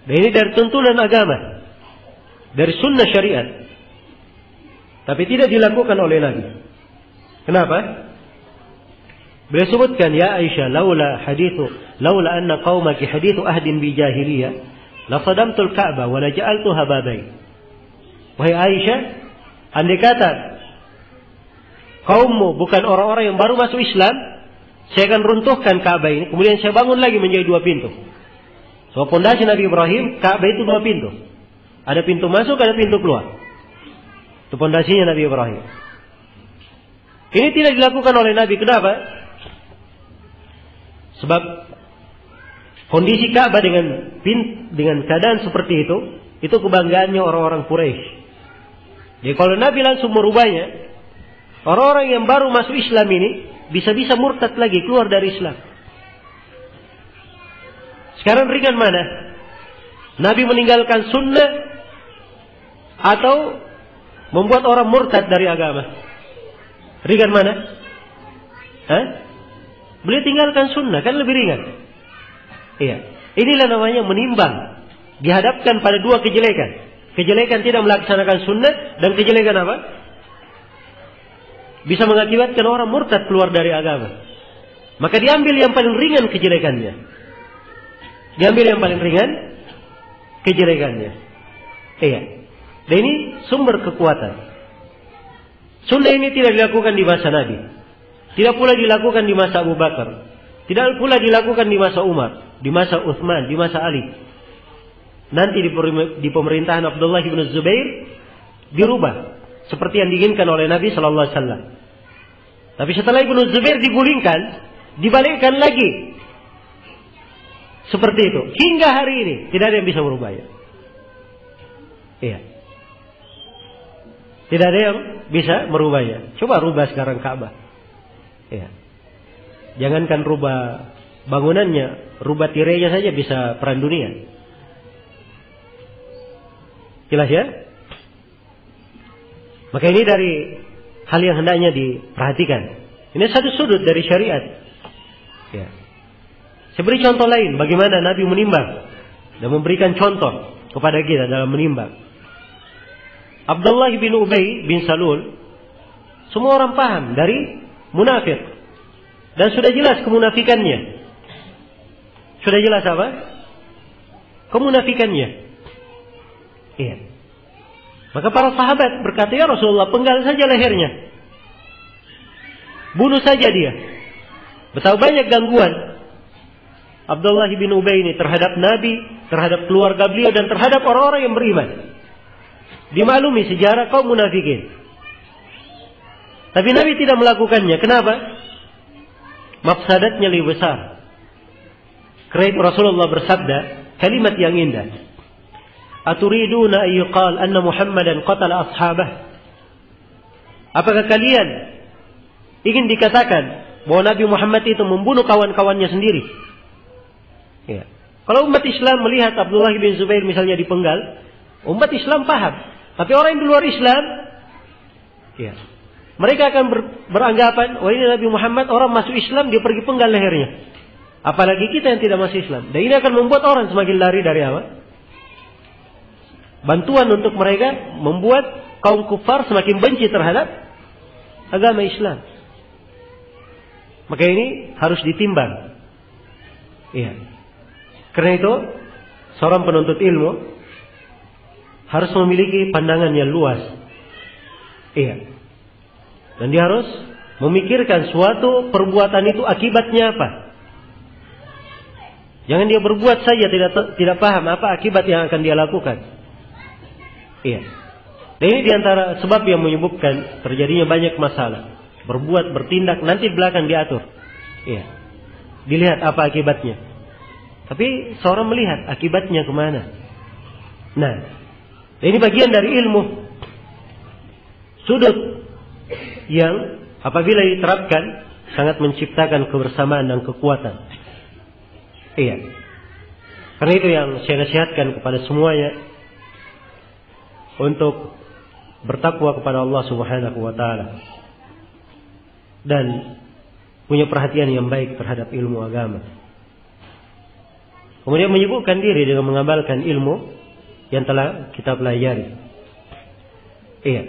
Dan ini dari tuntunan agama, dari sunnah syariat, tapi tidak dilakukan oleh Nabi. Kenapa? Beliau sebutkan, ya Aisyah, laula anna qaumaki hadithu ahdin bi jahiliyah, la sadamtul Ka'bah wa la ja'altuha babain. Wahai Aisyah, andai kata kaummu bukan orang-orang yang baru masuk Islam, saya akan runtuhkan Ka'bah ini, kemudian saya bangun lagi menjadi dua pintu. So, pondasi Nabi Ibrahim, Ka'bah itu dua pintu. Ada pintu masuk, ada pintu keluar. Itu pondasinya Nabi Ibrahim. Ini tidak dilakukan oleh Nabi. Kenapa? Sebab kondisi Ka'bah dengan keadaan seperti itu kebanggaannya orang-orang Quraisy. Jadi kalau Nabi langsung merubahnya, orang-orang yang baru masuk Islam ini bisa-bisa murtad lagi, keluar dari Islam. Sekarang ringan mana? Nabi meninggalkan sunnah atau membuat orang murtad dari agama? Ringan mana? Hah? Beliau tinggalkan sunnah, kan lebih ringan. Iya. Inilah namanya menimbang. Dihadapkan pada dua kejelekan. Kejelekan tidak melaksanakan sunnah, dan kejelekan apa? Bisa mengakibatkan orang murtad keluar dari agama. Maka diambil yang paling ringan kejelekannya. Diambil yang paling ringan kejelekannya. Iya. Dan ini sumber kekuatan. Sunnah ini tidak dilakukan di masa Nabi. Tidak pula dilakukan di masa Abu Bakar. Tidak pula dilakukan di masa Umar, di masa Utsman, di masa Ali. Nanti di pemerintahan Abdullah bin Zubair dirubah seperti yang diinginkan oleh Nabi sallallahu alaihi wasallam. Tapi setelah Ibnu Zubair digulingkan, dibalikkan lagi. Seperti itu. Hingga hari ini tidak ada yang bisa merubahnya. Iya. Tidak ada yang bisa merubahnya. Coba rubah sekarang Ka'bah. Iya. Jangankan rubah bangunannya, rubah tirainya saja bisa perang dunia. Jelas ya? Maka ini dari hal yang hendaknya diperhatikan. Ini satu sudut dari syariat. Ya. Saya beri contoh lain bagaimana Nabi menimbang dan memberikan contoh kepada kita dalam menimbang. Abdullah bin Ubay bin Salul, semua orang paham dari munafik. Dan sudah jelas kemunafikannya. Sudah jelas apa? Kemunafikannya. Iya. Maka para sahabat berkata, ya Rasulullah, penggal saja lehernya. Bunuh saja dia. Betapa banyak gangguan Abdullah bin Ubay ini terhadap Nabi, terhadap keluarga beliau, dan terhadap orang-orang yang beriman. Dimaklumi sejarah kaum munafikin. Tapi Nabi tidak melakukannya. Kenapa? Mafsadatnya lebih besar. Karena itu Rasulullah bersabda kalimat yang indah. Aturiduna ayyuqal anna Muhammadan qatala ashabah. Apakah kalian ingin dikatakan bahwa Nabi Muhammad itu membunuh kawan-kawannya sendiri? Ya. Kalau umat Islam melihat Abdullah bin Zubair misalnya dipenggal, umat Islam paham. Tapi orang yang di luar Islam, ya, mereka akan beranggapan, oh ini Nabi Muhammad, orang masuk Islam, dia pergi penggal lehernya. Apalagi kita yang tidak masuk Islam. Dan ini akan membuat orang semakin lari dari apa? Bantuan untuk mereka membuat kaum kufar semakin benci terhadap agama Islam. Maka ini harus ditimbang. Iya. Karena itu, seorang penuntut ilmu harus memiliki pandangan yang luas. Iya. Dan dia harus memikirkan suatu perbuatan itu akibatnya apa. Jangan dia berbuat saja tidak paham apa akibat yang akan dia lakukan. Iya. Dan ini diantara sebab yang menyebabkan terjadinya banyak masalah. Berbuat, bertindak, nanti di belakang diatur. Iya. Dilihat apa akibatnya. Tapi seorang melihat akibatnya kemana. Nah, ini bagian dari ilmu. Sudut yang apabila diterapkan sangat menciptakan kebersamaan dan kekuatan. Iya. Karena itu yang saya nasihatkan kepada semuanya untuk bertakwa kepada Allah Subhanahu wa taala dan punya perhatian yang baik terhadap ilmu agama. Kemudian menyibukkan diri dengan mengamalkan ilmu yang telah kita pelajari. Iya.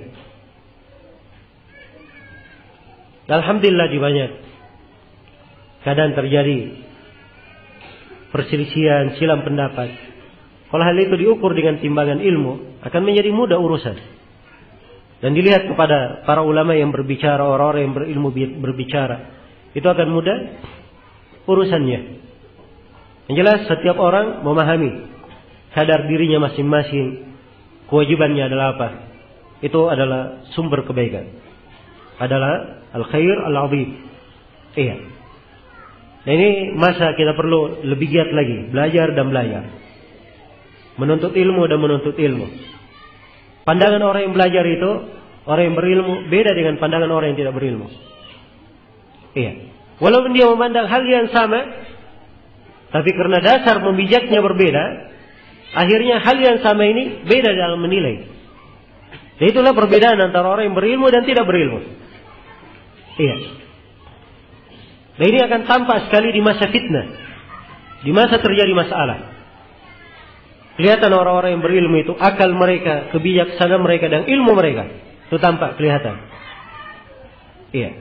Alhamdulillah di banyak keadaan terjadi perselisihan, silam pendapat. Kalau hal itu diukur dengan timbangan ilmu, akan menjadi mudah urusan. Dan dilihat kepada para ulama yang berbicara, orang-orang yang berilmu berbicara, itu akan mudah urusannya. Yang jelas setiap orang memahami sadar dirinya masing-masing, kewajibannya adalah apa. Itu adalah sumber kebaikan. Adalah al-khair al-azim. Iya. Nah ini masa kita perlu lebih giat lagi, belajar dan belajar. Menuntut ilmu dan menuntut ilmu. Pandangan orang yang belajar itu, orang yang berilmu beda dengan pandangan orang yang tidak berilmu. Iya. Walaupun dia memandang hal yang sama, tapi karena dasar memijaknya berbeda, akhirnya hal yang sama ini beda dalam menilai. Dan itulah perbedaan antara orang yang berilmu dan tidak berilmu. Iya. Dan ini akan tampak sekali di masa fitnah, di masa terjadi masalah. Kelihatan orang-orang yang berilmu itu, akal mereka, kebijaksanaan mereka, dan ilmu mereka itu tampak kelihatan. Iya.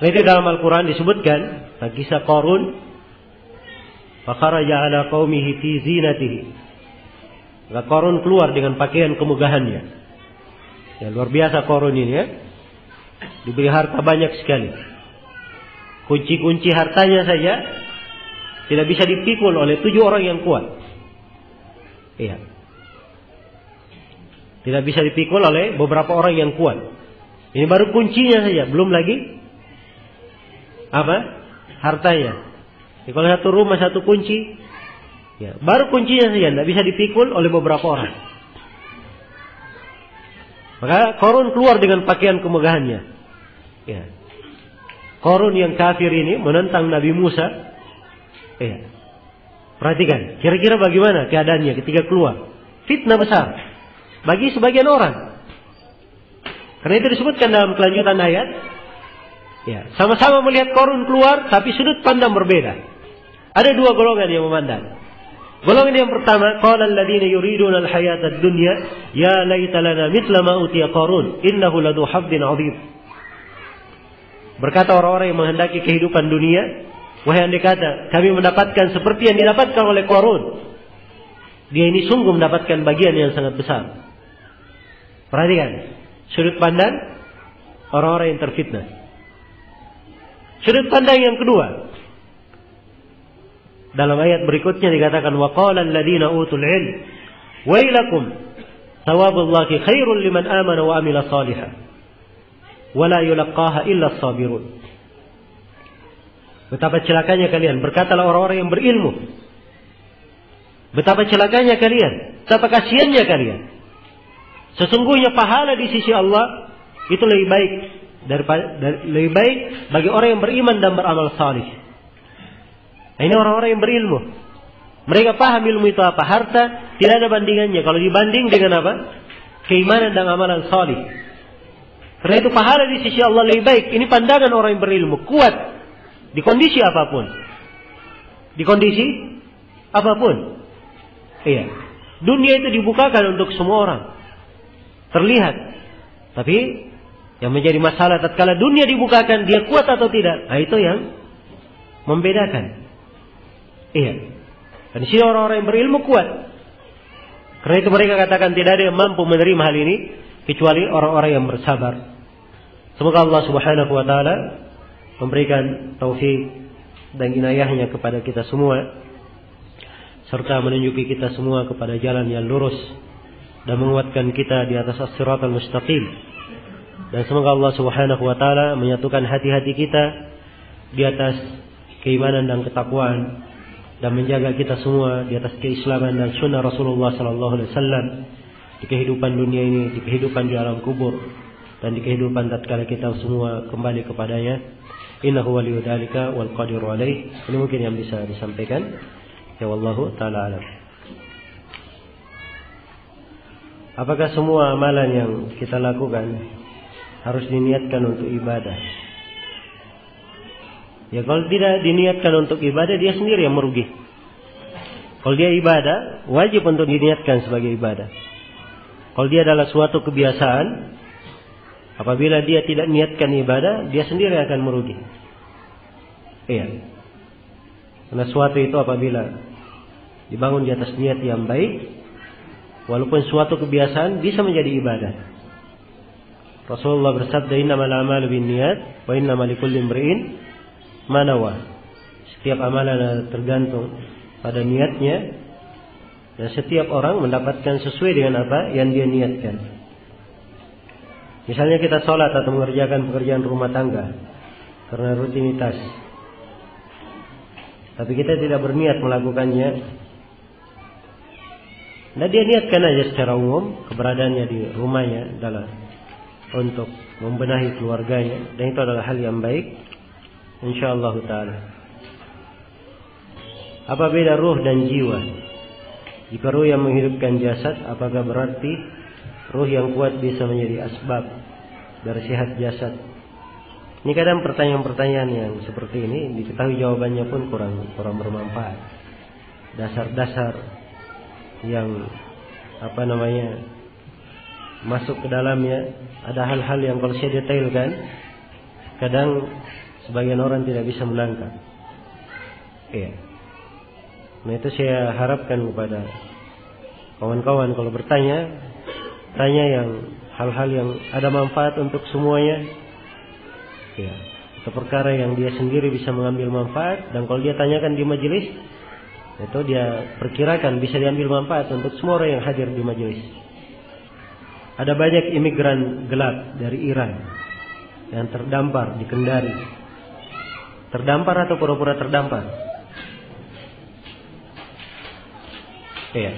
Nah, itu dalam Al-Quran disebutkan kisah Qarun, fakharaja ala qaumihi fi zinatihi. Maka Qarun keluar dengan pakaian kemegahannya. Ya, luar biasa Qarun ini ya. Diberi harta banyak sekali. Kunci-kunci hartanya saja tidak bisa dipikul oleh 7 orang yang kuat. Iya. Tidak bisa dipikul oleh beberapa orang yang kuat. Ini baru kuncinya saja, belum lagi apa? Hartanya. Jadi kalau satu rumah satu kunci, ya, baru kuncinya saja tidak bisa dipikul oleh beberapa orang. Maka Qarun keluar dengan pakaian kemegahannya. Ya. Qarun yang kafir ini menentang Nabi Musa. Ya. Perhatikan, kira-kira bagaimana keadaannya ketika keluar? Fitnah besar bagi sebagian orang. Karena itu disebutkan dalam kelanjutan ayat. Ya, sama-sama melihat Qarun keluar, tapi sudut pandang berbeda. Ada 2 golongan yang memandang. Golongan yang pertama, qala alladziina yuriduna al-hayata ad-dunya, ya laita lana mithla ma utiya Qarun, innahu ladu haddin 'adzim. Berkata orang-orang yang menghendaki kehidupan dunia, wahai andai kata kami mendapatkan seperti yang didapatkan oleh Qarun. Dia ini sungguh mendapatkan bagian yang sangat besar. Perhatikan, sudut pandang orang-orang yang terfitnah. Sudut pandang yang kedua, dalam ayat berikutnya dikatakan wa qala alladziina utul 'ilm wailakum thawabullahi khairul liman amana wa amila shalihan wa la yulaqqaha illa as-sabirun. Betapa celakanya kalian, berkatalah orang-orang yang berilmu. Betapa celakanya kalian, betapa kasihannya kalian. Sesungguhnya pahala di sisi Allah itu lebih baik lebih baik bagi orang yang beriman dan beramal salih. Nah, ini orang-orang yang berilmu. Mereka paham ilmu itu apa? Harta tidak ada bandingannya kalau dibanding dengan apa? Keimanan dan amalan salih. Karena itu pahala di sisi Allah lebih baik. Ini pandangan orang yang berilmu, kuat di kondisi apapun. Di kondisi apapun. Iya. Dunia itu dibukakan untuk semua orang. Terlihat. Tapi yang menjadi masalah tatkala dunia dibukakan, dia kuat atau tidak. Nah, itu yang membedakan. Iya. Dan di sini orang-orang yang berilmu kuat. Karena itu mereka katakan tidak ada yang mampu menerima hal ini kecuali orang-orang yang bersabar. Semoga Allah Subhanahu wa taala memberikan taufik dan inayahnya kepada kita semua, serta menunjuki kita semua kepada jalan yang lurus dan menguatkan kita di atas as-siratal mustaqim. Dan semoga Allah Subhanahu wa taala menyatukan hati-hati kita di atas keimanan dan ketakwaan dan menjaga kita semua di atas keislaman dan sunnah Rasulullah sallallahu alaihi wasallam di kehidupan dunia ini, di kehidupan di alam kubur dan di kehidupan tatkala kita semua kembali kepadanya. Innahu waliyyu dzalika wal qadiru alaih. Ini mungkin yang bisa disampaikan. Ya wallahu taala alam. Apakah semua amalan yang kita lakukan harus diniatkan untuk ibadah? Ya, kalau tidak diniatkan untuk ibadah, dia sendiri yang merugi. Kalau dia ibadah, wajib untuk diniatkan sebagai ibadah. Kalau dia adalah suatu kebiasaan, apabila dia tidak niatkan ibadah, dia sendiri akan merugi. Iya. Karena suatu itu apabila dibangun di atas niat yang baik, walaupun suatu kebiasaan bisa menjadi ibadah. Rasulullah bersabda, innamal a'malu binniyat wa innamal likulli imri'in ma nawa. Setiap amalan tergantung pada niatnya, dan setiap orang mendapatkan sesuai dengan apa yang dia niatkan. Misalnya kita sholat atau mengerjakan pekerjaan rumah tangga karena rutinitas, tapi kita tidak berniat melakukannya, nah dia niatkan aja secara umum keberadaannya di rumahnya adalah untuk membenahi keluarganya, dan itu adalah hal yang baik insyaallah taala. Apa beda ruh dan jiwa? Jika ruh yang menghidupkan jasad, apakah berarti ruh yang kuat bisa menjadi asbab dari sehat jasad? Ini kadang pertanyaan-pertanyaan yang seperti ini diketahui jawabannya pun kurang bermanfaat. Dasar-dasar yang masuk ke dalamnya, ada hal-hal yang kalau saya detailkan kadang sebagian orang tidak bisa menangkap. Iya. Nah, itu saya harapkan kepada kawan-kawan kalau bertanya, tanya yang hal-hal yang ada manfaat untuk semuanya. Ya, itu perkara yang dia sendiri bisa mengambil manfaat, dan kalau dia tanyakan di majelis, itu dia perkirakan bisa diambil manfaat untuk semua orang yang hadir di majelis. Ada banyak imigran gelap dari Iran yang terdampar di Kendari. Terdampar atau pura-pura terdampar? Iya.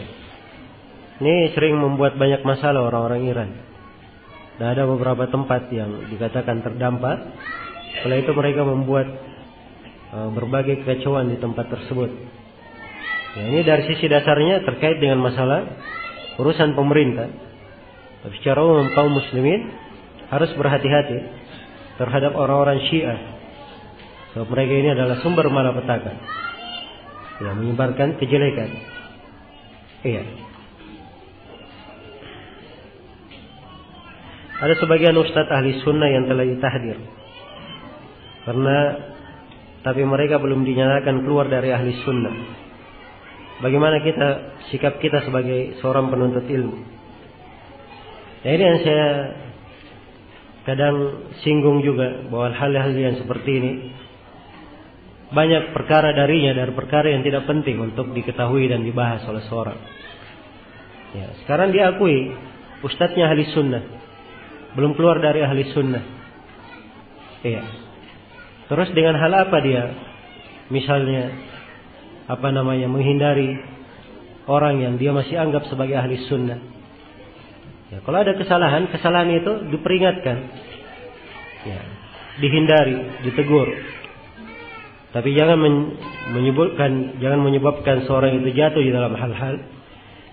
Ini sering membuat banyak masalah orang-orang Iran. Dan ada beberapa tempat yang dikatakan terdampar. Setelah itu mereka membuat berbagai kekacauan di tempat tersebut. Ya, ini dari sisi dasarnya terkait dengan masalah urusan pemerintah. Tapi secara umum kaum muslimin harus berhati-hati terhadap orang-orang Syiah. Sebab mereka ini adalah sumber malapetaka yang menyebarkan kejelekan. Iya. Ada sebagian ustadz ahli sunnah yang telah ditahdir tapi mereka belum dinyatakan keluar dari ahli sunnah. Bagaimana sikap kita sebagai seorang penuntut ilmu? Nah, ini yang saya kadang singgung juga, bahwa hal-hal yang seperti ini banyak perkara dari perkara yang tidak penting untuk diketahui dan dibahas oleh seorang. Ya, sekarang diakui ustadznya ahli sunnah, belum keluar dari ahli sunnah. Iya. Terus dengan hal apa dia, misalnya menghindari orang yang dia masih anggap sebagai ahli sunnah? Ya, kalau ada kesalahan itu diperingatkan, ya, dihindari, ditegur. Tapi jangan menyebabkan seorang itu jatuh di dalam hal-hal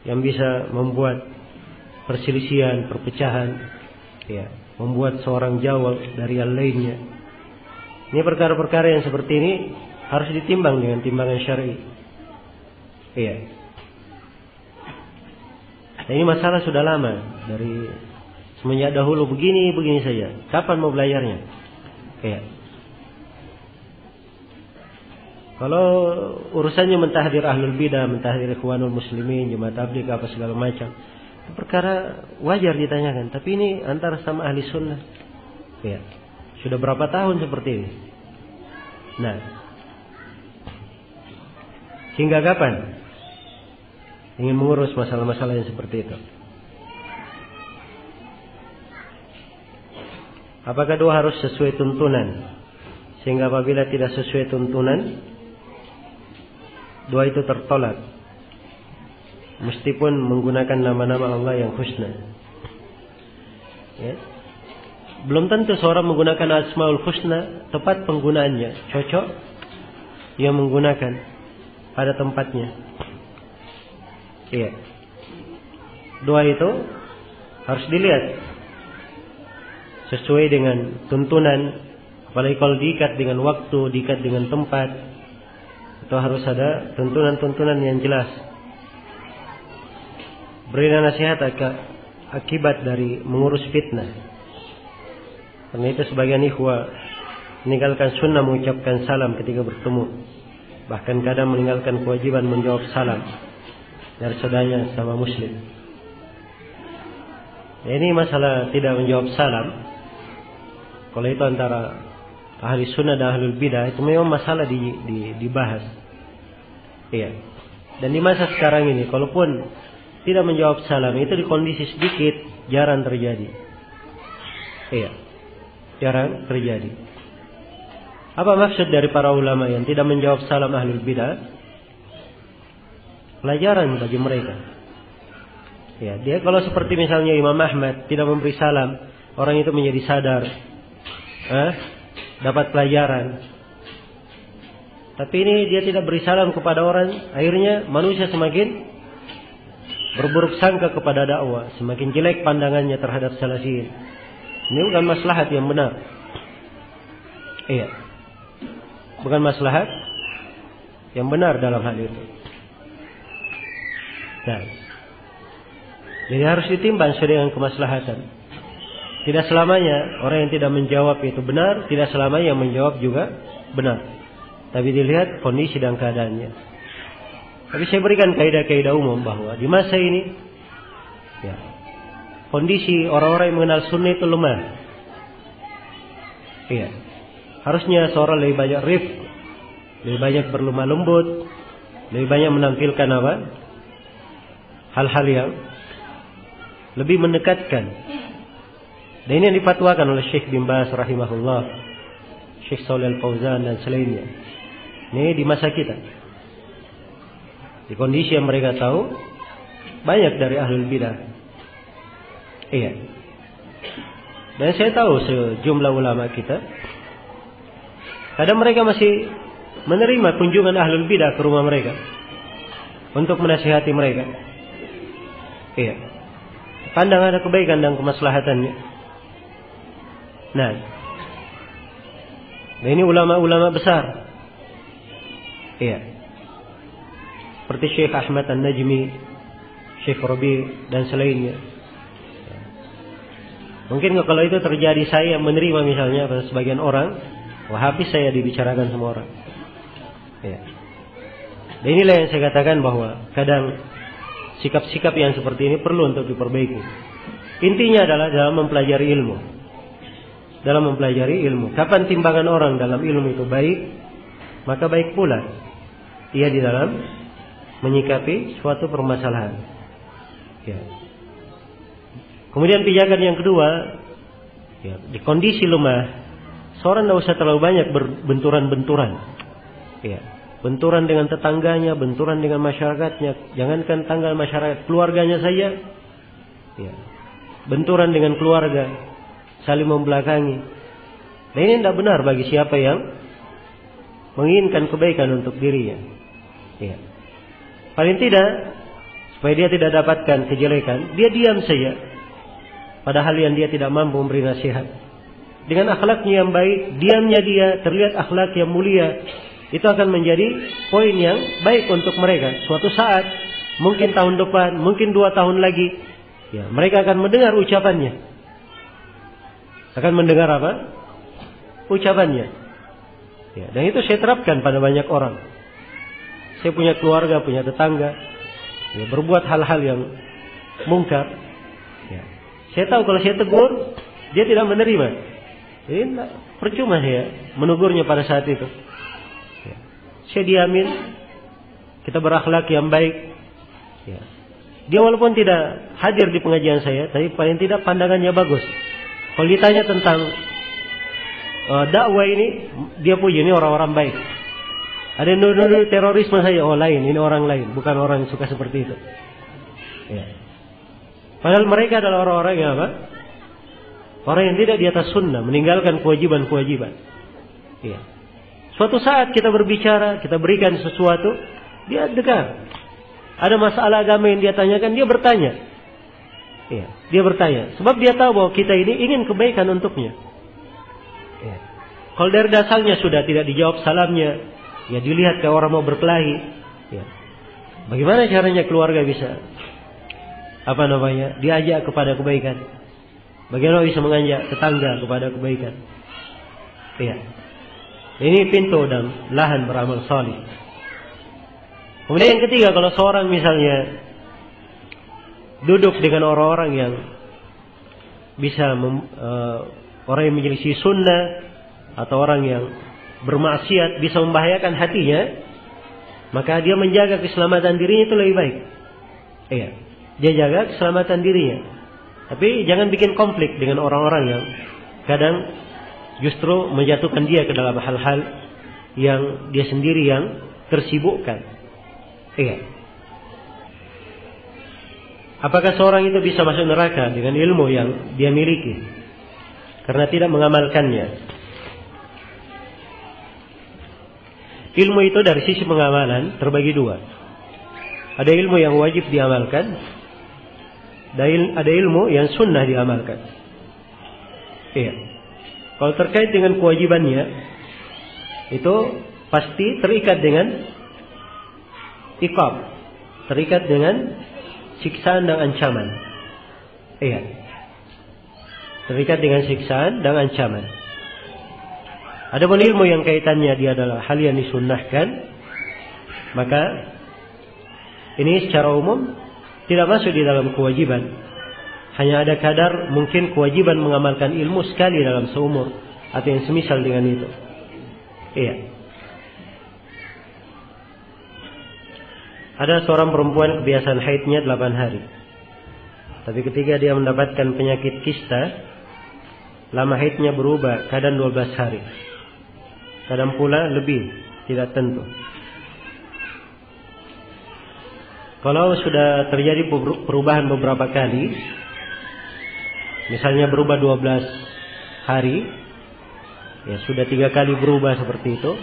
yang bisa membuat perselisihan, perpecahan, ya, membuat seorang jauh dari yang lainnya. Ini perkara-perkara yang seperti ini harus ditimbang dengan timbangan syar'i. Iya. Nah, ini masalah sudah lama, dari semenjak dahulu begini saja. Kapan mau belajarnya? Iya. Kalau urusannya mentahdir ahlul bidah, mentahdir ikhwanul muslimin, jemaat tabligh apa segala macam, itu perkara wajar ditanyakan. Tapi ini antara sama ahli sunnah, ya, sudah berapa tahun seperti ini. Nah, hingga kapan ingin mengurus masalah-masalah yang seperti itu? Apakah doa harus sesuai tuntunan, sehingga apabila tidak sesuai tuntunan, doa itu tertolak meskipun menggunakan nama-nama Allah yang husna? Ya. Belum tentu seorang menggunakan asmaul husna tepat penggunaannya, cocok dia menggunakan pada tempatnya. Iya. Doa itu harus dilihat sesuai dengan tuntunan, apalagi kalau diikat dengan waktu, diikat dengan tempat, itu harus ada tuntunan-tuntunan yang jelas. Beri nasihat akibat dari mengurus fitnah. Karena itu sebagian ikhwah meninggalkan sunnah mengucapkan salam ketika bertemu. Bahkan kadang meninggalkan kewajiban menjawab salam dari saudaranya sama muslim. Nah, ini masalah tidak menjawab salam. Kalau itu antara ahli sunnah dan ahlul bidah, itu memang masalah dibahas. Iya. Dan di masa sekarang ini, kalaupun tidak menjawab salam, itu di kondisi sedikit jarang terjadi. Iya. Jarang terjadi. Apa maksud dari para ulama yang tidak menjawab salam ahlul bidah? Pelajaran bagi mereka. Ya, dia kalau seperti misalnya Imam Ahmad tidak memberi salam orang itu menjadi sadar, dapat pelajaran. Tapi ini dia tidak beri salam kepada orang, akhirnya manusia semakin berburuk sangka kepada dakwah, semakin jelek pandangannya terhadap salafiyin. Ini bukan maslahat yang benar. Iya, bukan maslahat yang benar dalam hal itu. Nah, jadi harus ditimbang sesuai dengan kemaslahatan. Tidak selamanya orang yang tidak menjawab itu benar, tidak selamanya yang menjawab juga benar. Tapi dilihat kondisi dan keadaannya. Tapi saya berikan kaidah-kaidah umum bahwa di masa ini, ya, kondisi orang-orang yang mengenal sunnah itu lemah. Iya, harusnya seorang lebih banyak rifq, lebih banyak berlemah lembut, lebih banyak menampilkan apa? Hal-hal yang lebih mendekatkan. Dan ini yang difatwakan oleh Syekh bin Baz rahimahullah, Syekh Shalih Al-Fauzan dan selainnya. Ini di masa kita, di kondisi yang mereka tahu banyak dari ahlul bidah. Iya. Dan saya tahu sejumlah ulama kita, kadang mereka masih menerima kunjungan ahlul bidah ke rumah mereka untuk menasihati mereka. Iya. Pandang ada kebaikan dan kemaslahatannya. Nah, ini ulama-ulama besar. Iya. Seperti Syekh Ahmad An-Najmi, Syekh Rabi dan selainnya. Mungkin kalau itu terjadi saya yang menerima misalnya pada sebagian orang, wah habis saya dibicarakan sama orang. Iya. Dan inilah yang saya katakan bahwa kadang sikap-sikap yang seperti ini perlu untuk diperbaiki. Intinya adalah dalam mempelajari ilmu. Dalam mempelajari ilmu. Kapan timbangan orang dalam ilmu itu baik, maka baik pula ia di dalam menyikapi suatu permasalahan. Ya. Kemudian pijakan yang kedua, ya, di kondisi lemah, seorang tidak usah terlalu banyak berbenturan-benturan. Ya. Benturan dengan tetangganya, benturan dengan masyarakatnya. Jangankan tanggal masyarakat, keluarganya saja. Ya. Benturan dengan keluarga, saling membelakangi. Dan ini tidak benar bagi siapa yang menginginkan kebaikan untuk dirinya. Ya. Paling tidak, supaya dia tidak dapatkan kejelekan, dia diam saja. Padahal yang dia tidak mampu memberi nasihat. Dengan akhlaknya yang baik, diamnya dia terlihat akhlak yang mulia. Itu akan menjadi poin yang baik untuk mereka. Suatu saat, mungkin tahun depan, mungkin 2 tahun lagi, ya, mereka akan mendengar ucapannya. Akan mendengar apa? Ucapannya. Ya, dan itu saya terapkan pada banyak orang. Saya punya keluarga, punya tetangga, ya, berbuat hal-hal yang mungkar. Ya. Saya tahu kalau saya tegur, dia tidak menerima. Jadi percuma saya menegurnya pada saat itu. Ya. Saya diamin, kita berakhlak yang baik. Ya. Dia walaupun tidak hadir di pengajian saya, tapi paling tidak pandangannya bagus. Kalau ditanya tentang dakwah ini, dia puji ini orang-orang baik. Ada yang nuduh terorisme saya, oh lain, ini orang lain, bukan orang yang suka seperti itu. Ya. Padahal mereka adalah orang-orang yang apa? Orang yang tidak di atas sunnah, meninggalkan kewajiban-kewajiban. Ya. Suatu saat kita berbicara, kita berikan sesuatu, dia dengar. Ada masalah agama yang dia tanyakan, dia bertanya. Ya. Dia bertanya, sebab dia tahu bahwa kita ini ingin kebaikan untuknya. Ya. Kalau dari dasarnya sudah tidak dijawab salamnya, ya dilihat kayak orang mau berkelahi, ya. Bagaimana caranya keluarga bisa diajak kepada kebaikan? Bagaimana bisa mengajak tetangga kepada kebaikan? Ya. Ini pintu dan lahan beramal salih. Kemudian yang ketiga, kalau seorang misalnya duduk dengan orang-orang yang bisa orang yang menyelisih sunnah atau orang yang bermaksiat, bisa membahayakan hatinya, maka dia menjaga keselamatan dirinya itu lebih baik. Iya, dia jaga keselamatan dirinya. Tapi jangan bikin konflik dengan orang-orang yang kadang justru menjatuhkan dia ke dalam hal-hal yang dia sendiri yang tersibukkan. Iya. Apakah seorang itu bisa masuk neraka dengan ilmu yang dia miliki? karena tidak mengamalkannya. Ilmu itu dari sisi pengamalan terbagi dua. Ada ilmu yang wajib diamalkan, ada ilmu yang sunnah diamalkan. Iya. Kalau terkait dengan kewajibannya, itu pasti terikat dengan iqab, terikat dengan siksaan dan ancaman. Iya. Terikat dengan siksaan dan ancaman. Adapun ilmu yang kaitannya dia adalah hal yang disunnahkan, maka ini secara umum tidak masuk di dalam kewajiban. Hanya ada kadar mungkin kewajiban mengamalkan ilmu sekali dalam seumur atau yang semisal dengan itu. Iya. Ada seorang perempuan kebiasaan haidnya 8 hari. Tapi ketika dia mendapatkan penyakit kista, lama haidnya berubah, kadang 12 hari. Kadang pula lebih, tidak tentu. Kalau sudah terjadi perubahan beberapa kali, misalnya berubah 12 hari, ya sudah 3 kali berubah seperti itu.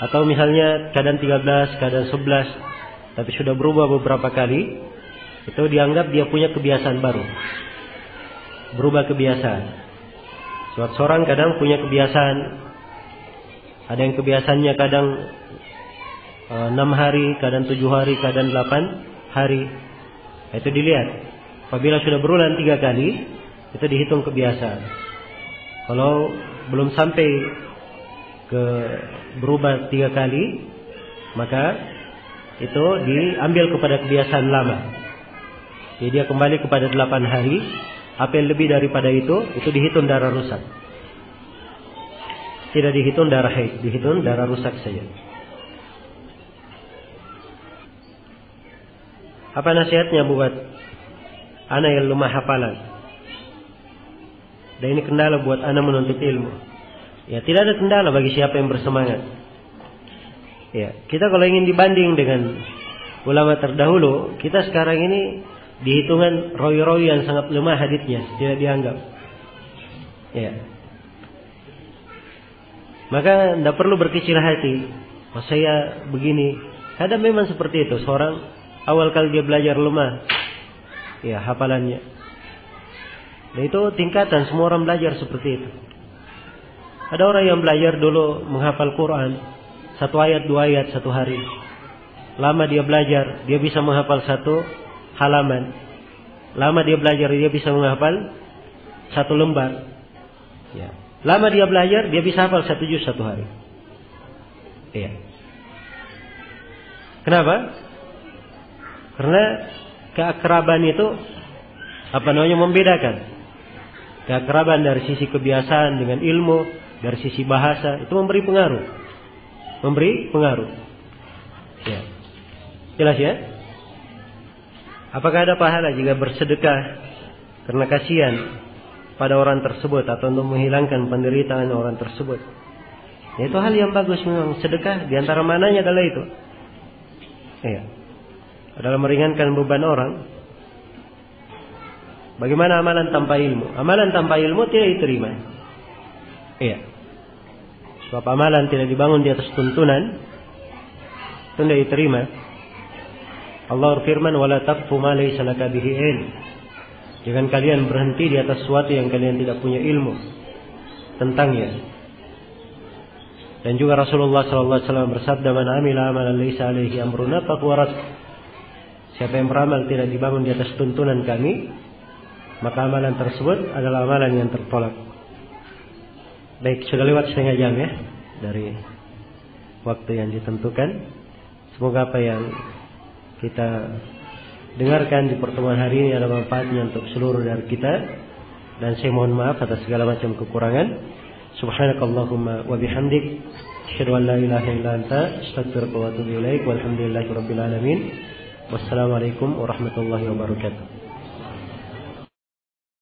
Atau misalnya kadang 13, kadang 11, tapi sudah berubah beberapa kali, itu dianggap dia punya kebiasaan baru. Berubah kebiasaan. Sebab seorang kadang punya kebiasaan, ada yang kebiasaannya kadang 6 hari, kadang 7 hari, kadang 8 hari. Itu dilihat. Apabila sudah berulang 3 kali, itu dihitung kebiasaan. Kalau belum sampai ke berubah 3 kali, maka itu diambil kepada kebiasaan lama. Jadi dia kembali kepada 8 hari. Apa yang lebih daripada itu dihitung darah rusak. Tidak dihitung darah haid, dihitung darah rusak saja. Apa nasihatnya buat anak yang lemah hafalan? Dan ini kendala buat anak menuntut ilmu. Ya, tidak ada kendala bagi siapa yang bersemangat. Ya, kita kalau ingin dibanding dengan ulama terdahulu, kita sekarang ini dihitungan rawi-rawi yang sangat lemah haditsnya, tidak dianggap. Ya. Maka tidak perlu berkecil hati. Oh, saya begini. Kadang memang seperti itu. Seorang awal kali dia belajar lemah, ya hafalannya. Dan itu tingkatan, semua orang belajar seperti itu. Ada orang yang belajar dulu menghafal Quran 1 ayat 2 ayat 1 hari. Lama dia belajar, dia bisa menghafal 1 halaman. Lama dia belajar, dia bisa menghafal 1 lembar. Ya. Lama dia belajar, dia bisa hafal 1 juz 1 hari. Iya. Kenapa? Karena keakraban itu membedakan. Keakraban dari sisi kebiasaan dengan ilmu, dari sisi bahasa, itu memberi pengaruh. Memberi pengaruh. Ya. Jelas ya? Apakah ada pahala jika bersedekah karena kasihan pada orang tersebut atau untuk menghilangkan penderitaan orang tersebut? Ya, itu hal yang bagus memang. Sedekah diantara mananya adalah itu. Iya. Adalah meringankan beban orang. Bagaimana amalan tanpa ilmu? Amalan tanpa ilmu tidak diterima. Iya. Sebab amalan tidak dibangun di atas tuntunan, itu tidak diterima. Allah berfirman, "Wala taqfu ma laysa laka bihi ilm." Jangan kalian berhenti di atas sesuatu yang kalian tidak punya ilmu tentangnya. Dan juga Rasulullah SAW bersabda, "Man amila amalan laysa alaihi amruna fahuwa rad." Siapa yang beramal tidak dibangun di atas tuntunan kami, maka amalan tersebut adalah amalan yang tertolak. Baik, sudah lewat setengah jam ya dari waktu yang ditentukan. Semoga apa yang kita dengarkan di pertemuan hari ini ada manfaatnya untuk seluruh dari kita. Dan saya mohon maaf atas segala macam kekurangan. Subhanakallahumma wa bihamdik, asyhadu an la ilaha illa anta, astaghfiruka wa atubu ilaik. Walhamdulillahirabbil alamin. Wassalamualaikum warahmatullahi wabarakatuh.